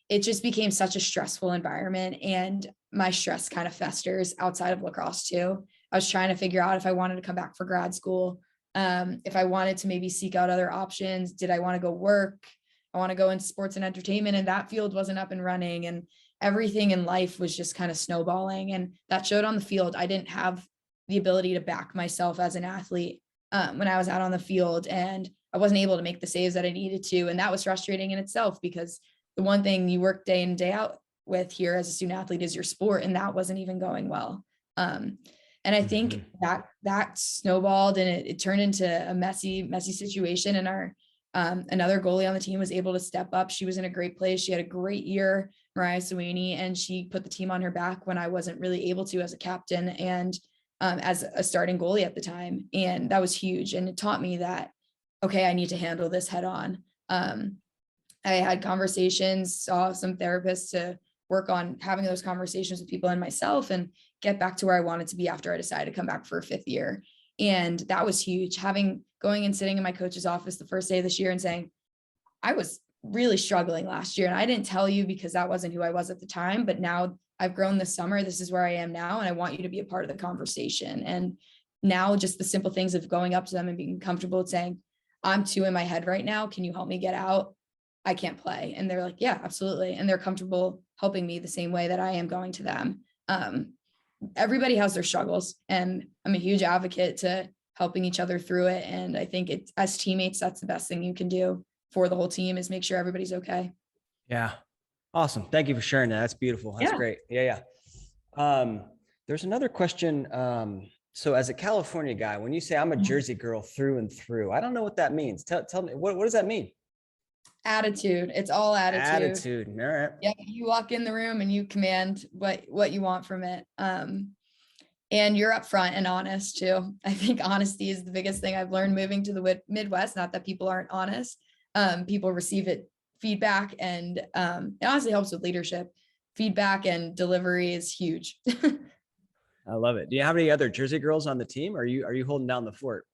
it just became such a stressful environment, and my stress kind of festers outside of lacrosse too. I was trying to figure out if I wanted to come back for grad school, if I wanted to maybe seek out other options. Did I want to go work? I want to go into sports and entertainment, and that field wasn't up and running, and everything in life was just kind of snowballing, and that showed on the field. I didn't have the ability to back myself as an athlete when I was out on the field, and I wasn't able to make the saves that I needed to. And that was frustrating in itself, because the one thing you work day in, day out with here as a student athlete is your sport. And that wasn't even going well. And I think that snowballed, and it turned into a messy situation. And our another goalie on the team was able to step up. She was in a great place. She had a great year, Mira Shane, and she put the team on her back when I wasn't really able to as a captain and as a starting goalie at the time. And that was huge. And it taught me that, okay, I need to handle this head on. I had conversations, saw some therapists to work on having those conversations with people and myself, and get back to where I wanted to be after I decided to come back for a 5th year. And that was huge. Going and sitting in my coach's office the first day of this year and saying, I was really struggling last year. And I didn't tell you because that wasn't who I was at the time, but now I've grown this summer. This is where I am now. And I want you to be a part of the conversation. And now just the simple things of going up to them and being comfortable with saying, I'm too in my head right now. Can you help me get out? I can't play. And they're like, yeah, absolutely. And they're comfortable helping me the same way that I am going to them. Everybody has their struggles, and I'm a huge advocate to helping each other through it. And I think it's, as teammates, that's the best thing you can do for the whole team, is make sure everybody's okay. Yeah. Awesome. Thank you for sharing that. That's beautiful. That's great. Yeah. There's another question. So as a California guy, when you say I'm a Jersey girl through and through, I don't know what that means. Tell me, what does that mean? Attitude. It's all attitude. Attitude. All right. Yeah. You walk in the room and you command what you want from it. And you're upfront and honest too. I think honesty is the biggest thing I've learned moving to the Midwest. Not that people aren't honest. People receive feedback, and it honestly helps with leadership. Feedback and delivery is huge. I love it. Do you have any other Jersey girls on the team? Or are you holding down the fort?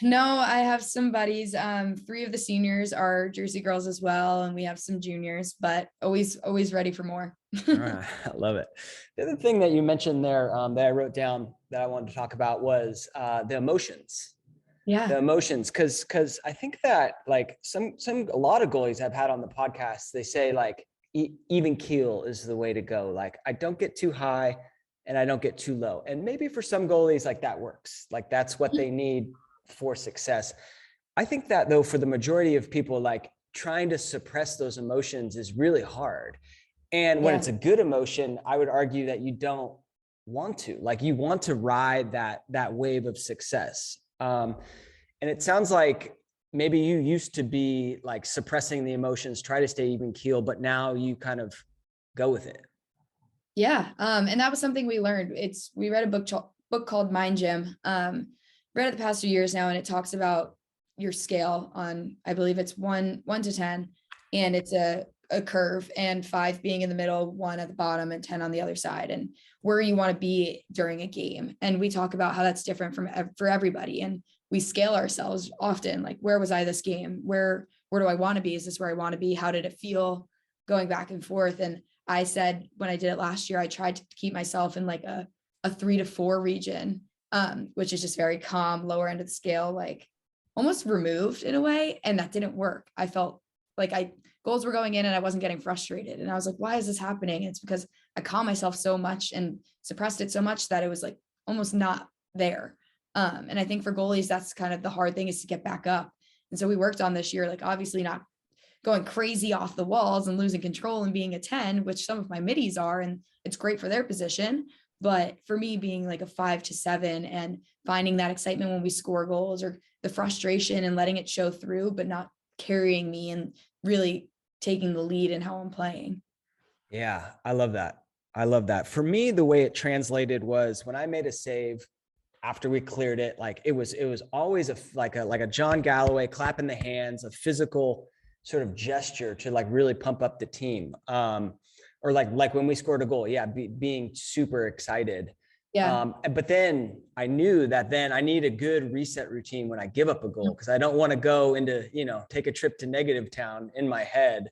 No, I have some buddies. 3 of the seniors are Jersey girls as well, and we have some juniors, but always ready for more. All right. I love it. The other thing that you mentioned there that I wrote down that I wanted to talk about was the emotions. Yeah. The emotions, because I think that like a lot of goalies I've had on the podcast, they say like even keel is the way to go. Like I don't get too high and I don't get too low. And maybe for some goalies, like that works. Like that's what they need for success. I think that though, for the majority of people, like trying to suppress those emotions is really hard. And when it's a good emotion, I would argue that you don't want to, like you want to ride that wave of success. And it sounds like maybe you used to be like suppressing the emotions, try to stay even keel, but now you kind of go with it. Yeah. And that was something we learned. We read a book called Mind Gym. Read it the past few years now, and it talks about your scale on, I believe it's 1 to 10, and it's a curve, and 5 being in the middle, 1 at the bottom, and 10 on the other side, and where you want to be during a game. And we talk about how that's different for everybody, and we scale ourselves often. Like, where was I this game? Where do I want to be? Is this where I want to be? How did it feel going back and forth? And I said, when I did it last year, I tried to keep myself in like a 3 to 4 region. Which is just very calm, lower end of the scale, like almost removed in a way. And that didn't work. I felt like goals were going in and I wasn't getting frustrated. And I was like, why is this happening? And it's because I calmed myself so much and suppressed it so much that it was like almost not there. And I think for goalies, that's kind of the hard thing, is to get back up. And so we worked on this year, like obviously not going crazy off the walls and losing control and being a 10, which some of my middies are, and it's great for their position. But for me, being like a 5 to 7 and finding that excitement when we score goals, or the frustration and letting it show through, but not carrying me and really taking the lead in how I'm playing. Yeah, I love that. For me, the way it translated was when I made a save after we cleared it, like it was always like a John Galloway clap in the hands, a physical sort of gesture to like really pump up the team. Or like when we scored a goal, being super excited. Yeah. But then I knew that then I need a good reset routine when I give up a goal, because I don't want to go into, take a trip to negative town in my head,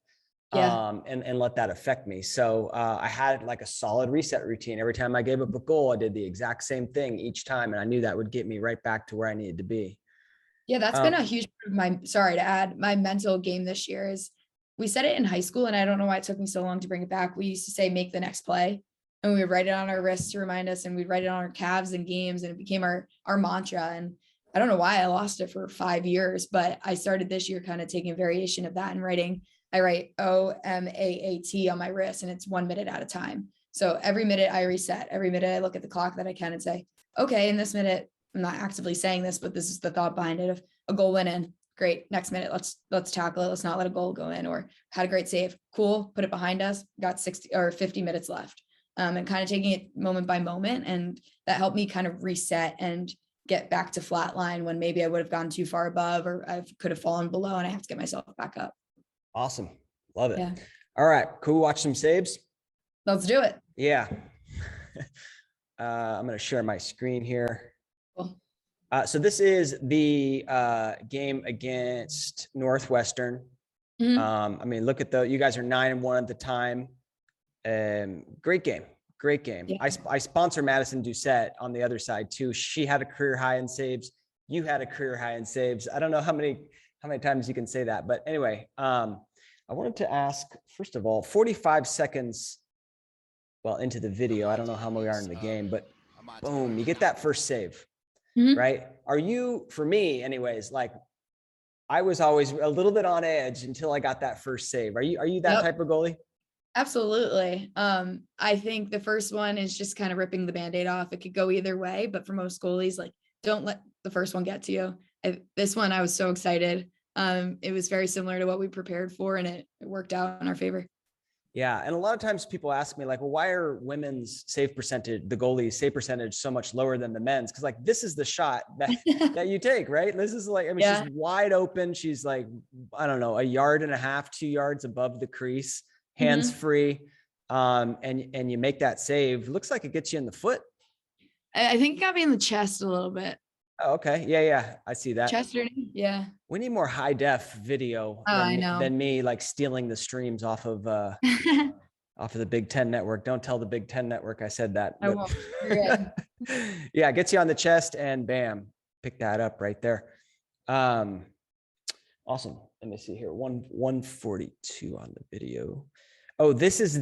and let that affect me. So I had like a solid reset routine. Every time I gave up a goal, I did the exact same thing each time. And I knew that would get me right back to where I needed to be. Yeah, that's been a huge part of my mental game this year. Is we said it in high school, and I don't know why it took me so long to bring it back. We used to say, make the next play, and we would write it on our wrists to remind us, and we'd write it on our calves and games, and it became our mantra. And I don't know why I lost it for 5 years, but I started this year kind of taking a variation of that and I write OMAAT on my wrist, and it's 1 minute at a time. So every minute I reset, every minute I look at the clock that I can and say, okay, in this minute, I'm not actively saying this, but this is the thought behind it. If a goal went in, great. Next minute, let's tackle it. Let's not let a goal go in, or had a great save. Cool. Put it behind us. Got 60 or 50 minutes left. And kind of taking it moment by moment. And that helped me kind of reset and get back to flat line when maybe I would have gone too far above, or I could have fallen below, and I have to get myself back up. Awesome. Love it. Yeah. All right. Cool. Watch some saves. Let's do it. Yeah. I'm going to share my screen here. Cool. So this is the game against Northwestern. Mhm. I mean, look at you guys are 9-1 at the time. Great game. Great game. Yeah. I sponsor Madison Doucette on the other side too. She had a career high in saves. You had a career high in saves. I don't know how many times you can say that, but anyway, I wanted to ask, first of all, 45 seconds, well, into the video. I don't know how we are in the game, but boom, you get that first save, right? Are you, for me anyways, like I was always a little bit on edge until I got that first save. Are you that type of goalie? Absolutely. I think the first one is just kind of ripping the Band-Aid off. It could go either way, but for most goalies, like, don't let the first one get to you. This one, I was so excited. It was very similar to what we prepared for, and it worked out in our favor. Yeah. And a lot of times people ask me like, well, why are women's save percentage, the goalies save percentage so much lower than the men's? Cause like, this is the shot that you take, right? This is like, I mean, she's wide open. She's like, I don't know, 1.5 yards, 2 yards above the crease, hands free. And you make that save. Looks like it gets you in the foot. I think it got me in the chest a little bit. Oh, okay. Yeah. I see that. Chest, yeah. We need more high def video than me like stealing the streams off of off of the Big Ten network. Don't tell the Big Ten network I said that. I won't. Yeah, it gets you on the chest and bam, pick that up right there. Awesome. Let me see here. 142 on the video. Oh, this is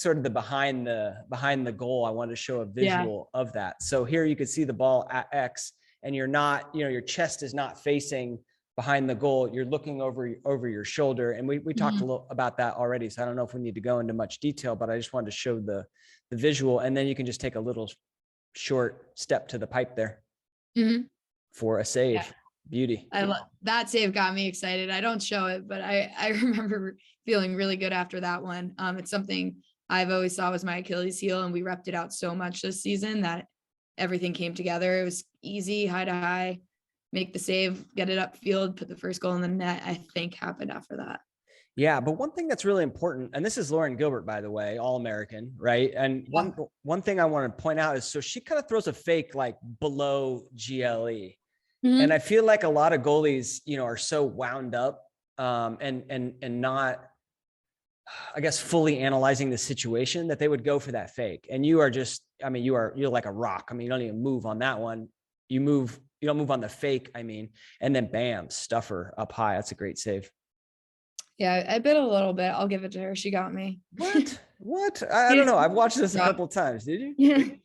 sort of the behind the goal. I wanted to show a visual of that. So here you can see the ball at X, and you're not, your chest is not facing behind the goal. You're looking over your shoulder. And we talked a little about that already. So I don't know if we need to go into much detail, but I just wanted to show the visual, and then you can just take a little short step to the pipe there for a save. Yeah. Beauty. I love that save. Got me excited. I don't show it, but I remember feeling really good after that one. It's something I've always thought was my Achilles heel, and we repped it out so much this season that everything came together. It was easy, high to high, make the save, get it upfield, put the first goal in the net, I think happened after that. Yeah. But one thing that's really important, and this is Lauren Gilbert, by the way, All-American, right? And one thing I want to point out is, so she kind of throws a fake like below GLE. And I feel like a lot of goalies, are so wound up and not, I guess, fully analyzing the situation that they would go for that fake. And you are just, I mean, you're like a rock. I mean, you don't even move on that one. You don't move on the fake, I mean, and then bam, stuffer up high. That's a great save. Yeah, I bit a little bit. I'll give it to her. She got me. What? I don't know. I've watched this a couple of times. Did you?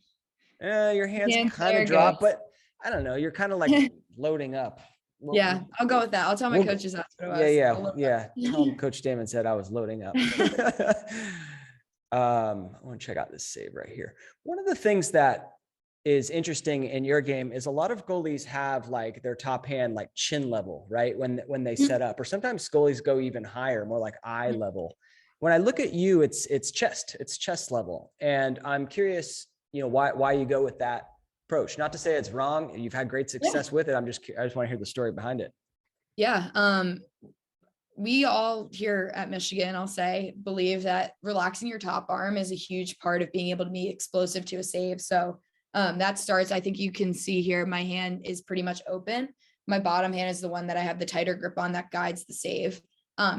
Yeah. Your hands kind of drop, but I don't know. You're kind of like loading up. Yeah, I'll go with that. I'll tell my coaches that's what it was. Yeah. Tell them Coach Damon said I was loading up. I want to check out this save right here. One of the things that is interesting in your game is a lot of goalies have like their top hand like chin level, right? When they set up, or sometimes goalies go even higher, more like eye level. When I look at you, it's chest level, and I'm curious, why you go with that approach. Not to say it's wrong. You've had great success with it. I just want to hear the story behind it. Yeah. We all here at Michigan, I'll say, believe that relaxing your top arm is a huge part of being able to be explosive to a save. So that starts, I think you can see here, my hand is pretty much open. My bottom hand is the one that I have the tighter grip on that guides the save.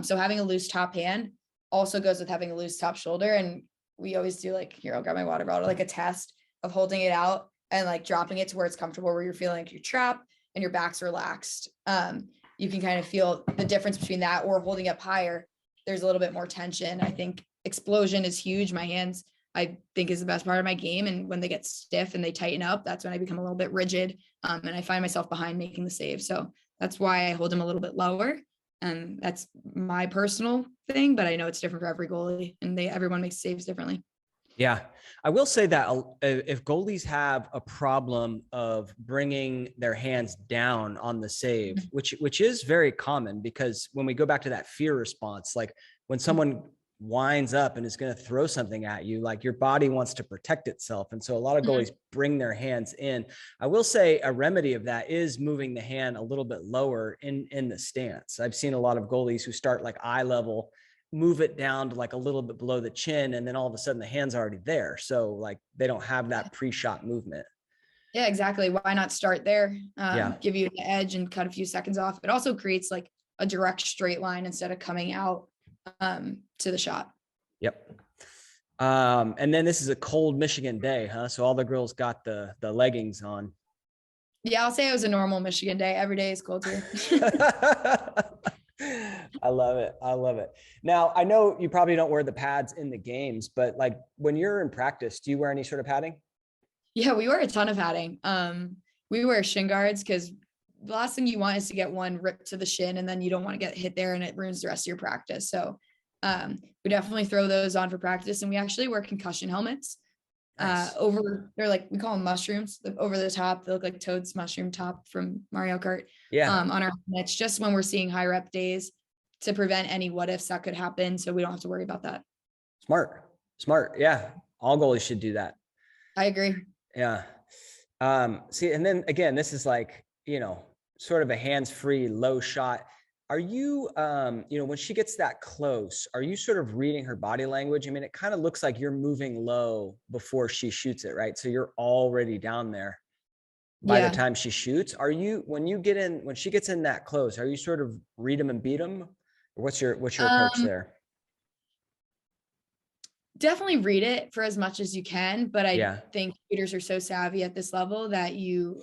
So having a loose top hand also goes with having a loose top shoulder. And we always do like, here, I'll grab my water bottle, like a test of holding it out and like dropping it to where it's comfortable, where you're feeling like you're trapped and your back's relaxed. You can kind of feel the difference between that or holding up higher. There's a little bit more tension. I think explosion is huge. My hands, I think is the best part of my game. And when they get stiff and they tighten up, that's when I become a little bit rigid. And I find myself behind making the save. So that's why I hold them a little bit lower. And that's my personal thing, but I know it's different for every goalie, and everyone makes saves differently. Yeah, I will say that if goalies have a problem of bringing their hands down on the save, which is very common, because when we go back to that fear response, like when someone winds up and is going to throw something at you, like your body wants to protect itself. And so a lot of goalies bring their hands in. I will say a remedy of that is moving the hand a little bit lower in the stance. I've seen a lot of goalies who start like eye level, move it down to like a little bit below the chin, and then all of a sudden the hand's already there. So like they don't have that pre-shot movement. Yeah, exactly. Why not start there? Give you an edge and cut a few seconds off. It also creates like a direct straight line instead of coming out to the shot. Yep. And then this is a cold Michigan day, huh? So all the girls got the leggings on. Yeah, I'll say it was a normal Michigan day. Every day is cold here. I love it. I love it. Now, I know you probably don't wear the pads in the games, but like when you're in practice, do you wear any sort of padding? Yeah, we wear a ton of padding. We wear shin guards because the last thing you want is to get one ripped to the shin, and then you don't want to get hit there and it ruins the rest of your practice. So we definitely throw those on for practice, and we actually wear concussion helmets. Nice. They're like, we call them mushrooms, over the top. They look like Toad's mushroom top from Mario Kart. Yeah. On our helmets, just when we're seeing high rep days, to prevent any what ifs that could happen, so we don't have to worry about that. Smart. Yeah, all goalies should do that. I agree. Yeah. See, and then again, this is like, sort of a hands-free low shot. Are you, when she gets that close, are you sort of reading her body language? I mean, it kind of looks like you're moving low before she shoots it, right? So you're already down there by the time she shoots. Are you, when she gets in that close, are you sort of read them and beat them? Or what's your approach there? Definitely read it for as much as you can, but I think shooters are so savvy at this level that you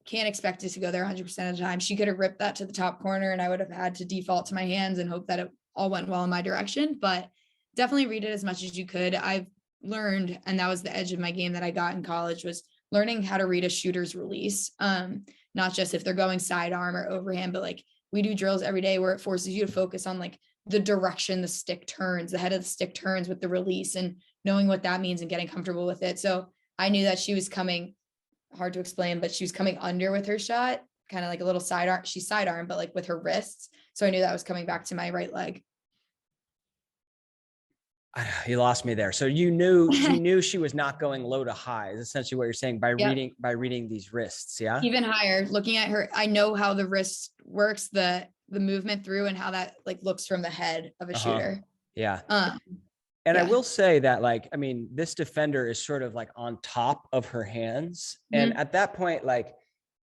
can't expect it to go there 100% of the time. She could have ripped that to the top corner and I would have had to default to my hands and hope that it all went well in my direction, but definitely read it as much as you could. I've learned, and that was the edge of my game that I got in college, was learning how to read a shooter's release. Not just if they're going sidearm or overhand, but like we do drills every day where it forces you to focus on like the direction the stick turns, the head of the stick turns with the release, and knowing what that means and getting comfortable with it. So I knew that she was coming, hard to explain, but she was coming under with her shot, kind of like a little sidearm. She's sidearm, but like with her wrists. So I knew that was coming back to my right leg. You lost me there. So you knew she was not going low to high, is essentially what you're saying by reading these wrists. Yeah. Even higher, looking at her, I know how the wrist works, the movement through, and how that like looks from the head of a shooter. Yeah. And I will say that, like, I mean, this defender is sort of like on top of her hands. And at that point, like,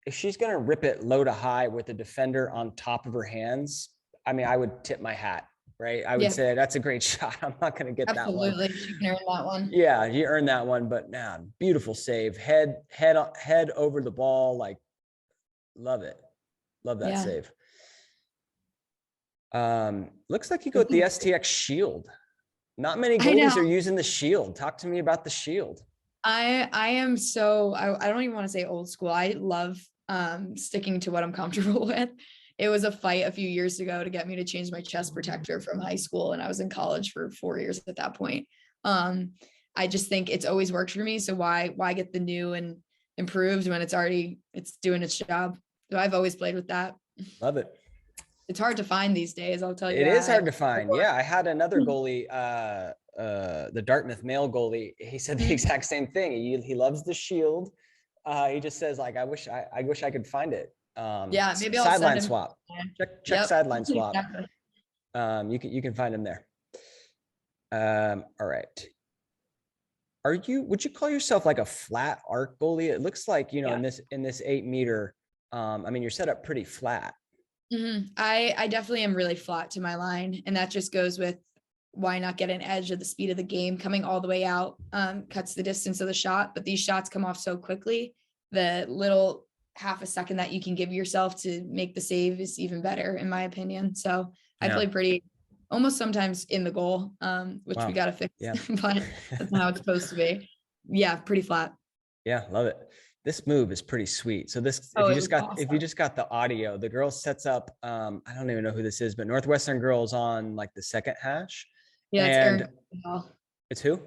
if she's going to rip it low to high with the defender on top of her hands, I mean, I would tip my hat, right? I would say that's a great shot. I'm not going to get that one. Absolutely. She can earn that one. Yeah, you earned that one. But man, beautiful save. Head over the ball. Like, love it. Love that save. Looks like you go with the Stx Shield. Not many goalies are using the Shield. Talk to me about the Shield. I am so, I don't even want to say old school. I love sticking to what I'm comfortable with. It was a fight a few years ago to get me to change my chest protector from high school. And I was in college for 4 years at that point. I just think it's always worked for me. So why get the new and improved when it's doing its job? So I've always played with that. Love it. It's hard to find these days, I'll tell you. It is hard to find. Yeah, I had another goalie, the Dartmouth male goalie. He said the exact same thing. He loves the Shield. He just says, like, I wish I could find it. Maybe I'll sideline swap. Check sideline swap. Exactly. You can find him there. All right. Would you call yourself like a flat arc goalie? It looks like, in this 8 meter, I mean, you're set up pretty flat. I definitely am really flat to my line, and that just goes with why not get an edge of the speed of the game. Coming all the way out cuts the distance of the shot, but these shots come off so quickly, the little half a second that you can give yourself to make the save is even better, in my opinion. So I play pretty almost sometimes in the goal, which we got to fix, but that's not how it's supposed to be. Yeah. Pretty flat. Yeah. Love it. This move is pretty sweet. So this, Oh, if you just got the audio, the girl sets up, I don't even know who this is, but Northwestern girls on like the second hash. Yeah. It's and Aaron. It's who?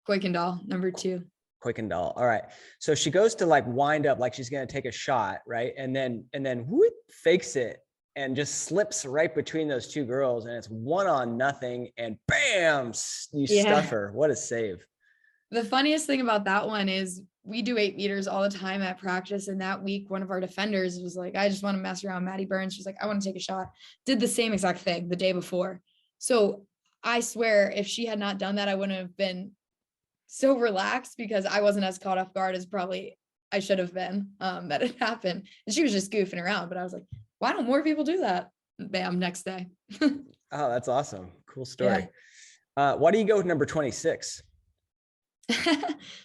Kuykendall, number 2. Kuykendall. All right. So she goes to like wind up like she's going to take a shot, right? And then whoop, fakes it and just slips right between those two girls, and it's 1-on-0, and bam, you stuff her. What a save. The funniest thing about that one is we do 8 meters all the time at practice. And that week, one of our defenders was like, I just want to mess around. Maddie Burns. She's like, I want to take a shot. Did the same exact thing the day before. So I swear if she had not done that, I wouldn't have been so relaxed, because I wasn't as caught off guard as probably I should have been, that it happened. And she was just goofing around, but I was like, why don't more people do that? Bam, next day. Oh, that's awesome. Cool story. Yeah. Why do you go with number 26?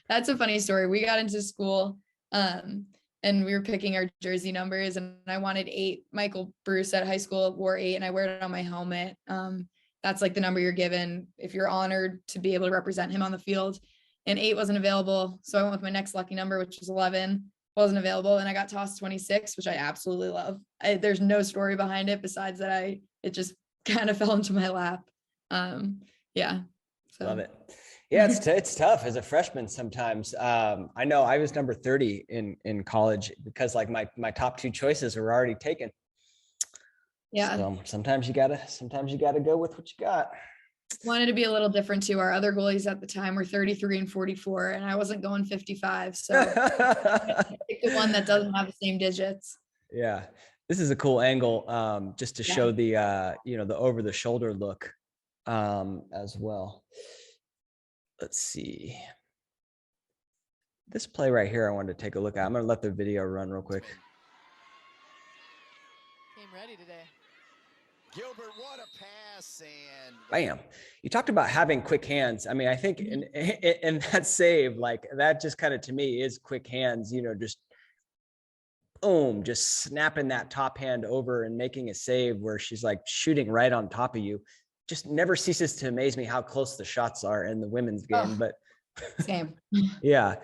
That's a funny story. We got into school, and we were picking our jersey numbers, and I wanted 8. Michael Bruce at high school wore 8, and I wear it on my helmet. That's like the number you're given if you're honored to be able to represent him on the field, and 8 wasn't available. So I went with my next lucky number, which was 11, wasn't available. And I got tossed 26, which I absolutely love. There's no story behind it besides that it just kind of fell into my lap. Yeah. So. Love it. Yeah. It's tough as a freshman sometimes. I know I was number 30 in college because like my top 2 choices were already taken. Yeah. So sometimes you gotta go with what you got. Wanted to be a little different too. Our other goalies at the time were 33 and 44, and I wasn't going 55. So I picked the one that doesn't have the same digits. Yeah. This is a cool angle, just to show the, the over the shoulder look, as well. Let's see. This play right here, I wanted to take a look at. I'm going to let the video run real quick. Came ready today. Gilbert, what a pass, and bam. You talked about having quick hands. I mean, I think in that save, like that just kind of to me is quick hands, just boom, just snapping that top hand over and making a save where she's like shooting right on top of you. Just never ceases to amaze me how close the shots are in the women's game. But same. Yeah.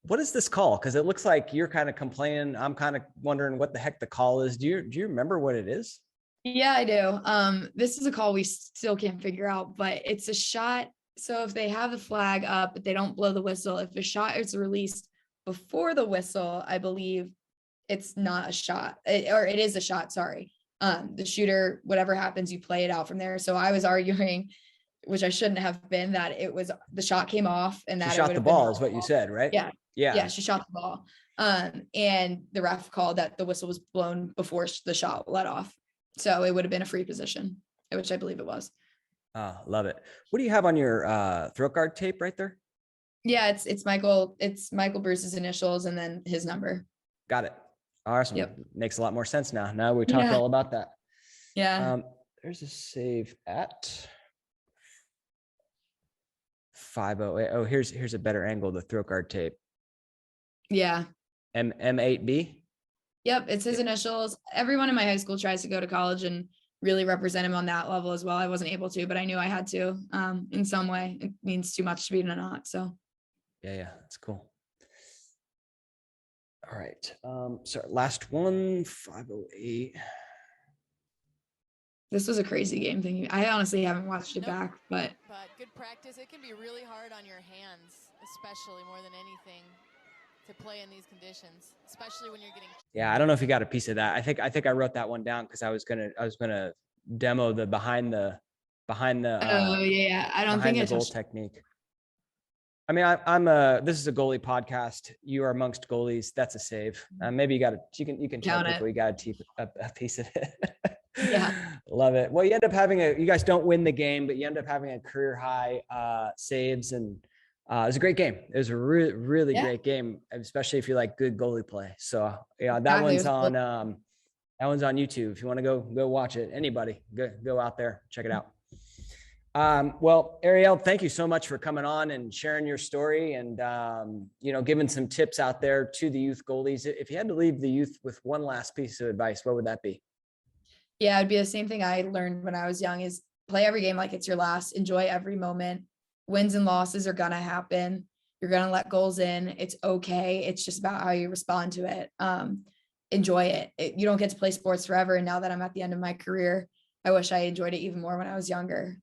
What is this call? Because it looks like you're kind of complaining. I'm kind of wondering what the heck the call is. Do you remember what it is? Yeah, I do. This is a call we still can't figure out, but it's a shot. So if they have the flag up, but they don't blow the whistle, if a shot is released before the whistle, I believe it's not a shot, or it is a shot. Sorry. The shooter, whatever happens, you play it out from there. So I was arguing, which I shouldn't have been, that it was the shot came off and that she shot the ball is what you said, right? Yeah. She shot the ball. And the ref called that the whistle was blown before the shot let off. So it would have been a free position, which I believe it was. Love it. What do you have on your throat guard tape right there? Yeah, it's Michael Bruce's initials and then his number. Got it. Awesome. Yep. Makes a lot more sense now. Now we talked all about that. Yeah. There's a save at 508. Oh, here's a better angle of the throat guard tape. Yeah. M8B. Yep, it's his initials. Everyone in my high school tries to go to college and really represent him on that level as well. I wasn't able to, but I knew I had to in some way. It means too much to be not. So. Yeah, that's cool. All right. So last one, 508. This was a crazy game thing. I honestly haven't watched it back, but good practice. It can be really hard on your hands, especially more than anything, to play in these conditions, especially when you're getting. Yeah, I don't know if you got a piece of that. I think I wrote that one down because I was gonna demo the behind the. Oh yeah, I don't think it's goal technique. I mean, this is a goalie podcast. You are amongst goalies. That's a save. Maybe you can tell people you got to keep a piece of it. Yeah. Love it. Well, you end up having you guys don't win the game, but you end up having a career high saves, and it was a great game. It was a really great game, especially if you like good goalie play. So yeah, that one's on YouTube. If you want to go watch it, anybody go out there, check it out. Well, Arielle, thank you so much for coming on and sharing your story and, giving some tips out there to the youth goalies. If you had to leave the youth with one last piece of advice, what would that be? Yeah, it'd be the same thing I learned when I was young, is play every game like it's your last. Enjoy every moment. Wins and losses are gonna happen. You're gonna let goals in. It's okay. It's just about how you respond to it. Enjoy it. You don't get to play sports forever. And now that I'm at the end of my career, I wish I enjoyed it even more when I was younger.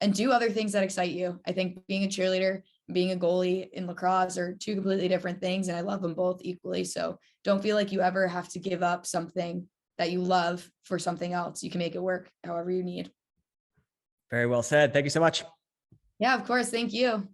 And do other things that excite you. I think being a cheerleader, being a goalie in lacrosse are two completely different things, and I love them both equally. So don't feel like you ever have to give up something that you love for something else. You can make it work however you need. Very well said. Thank you so much. Yeah, of course. Thank you.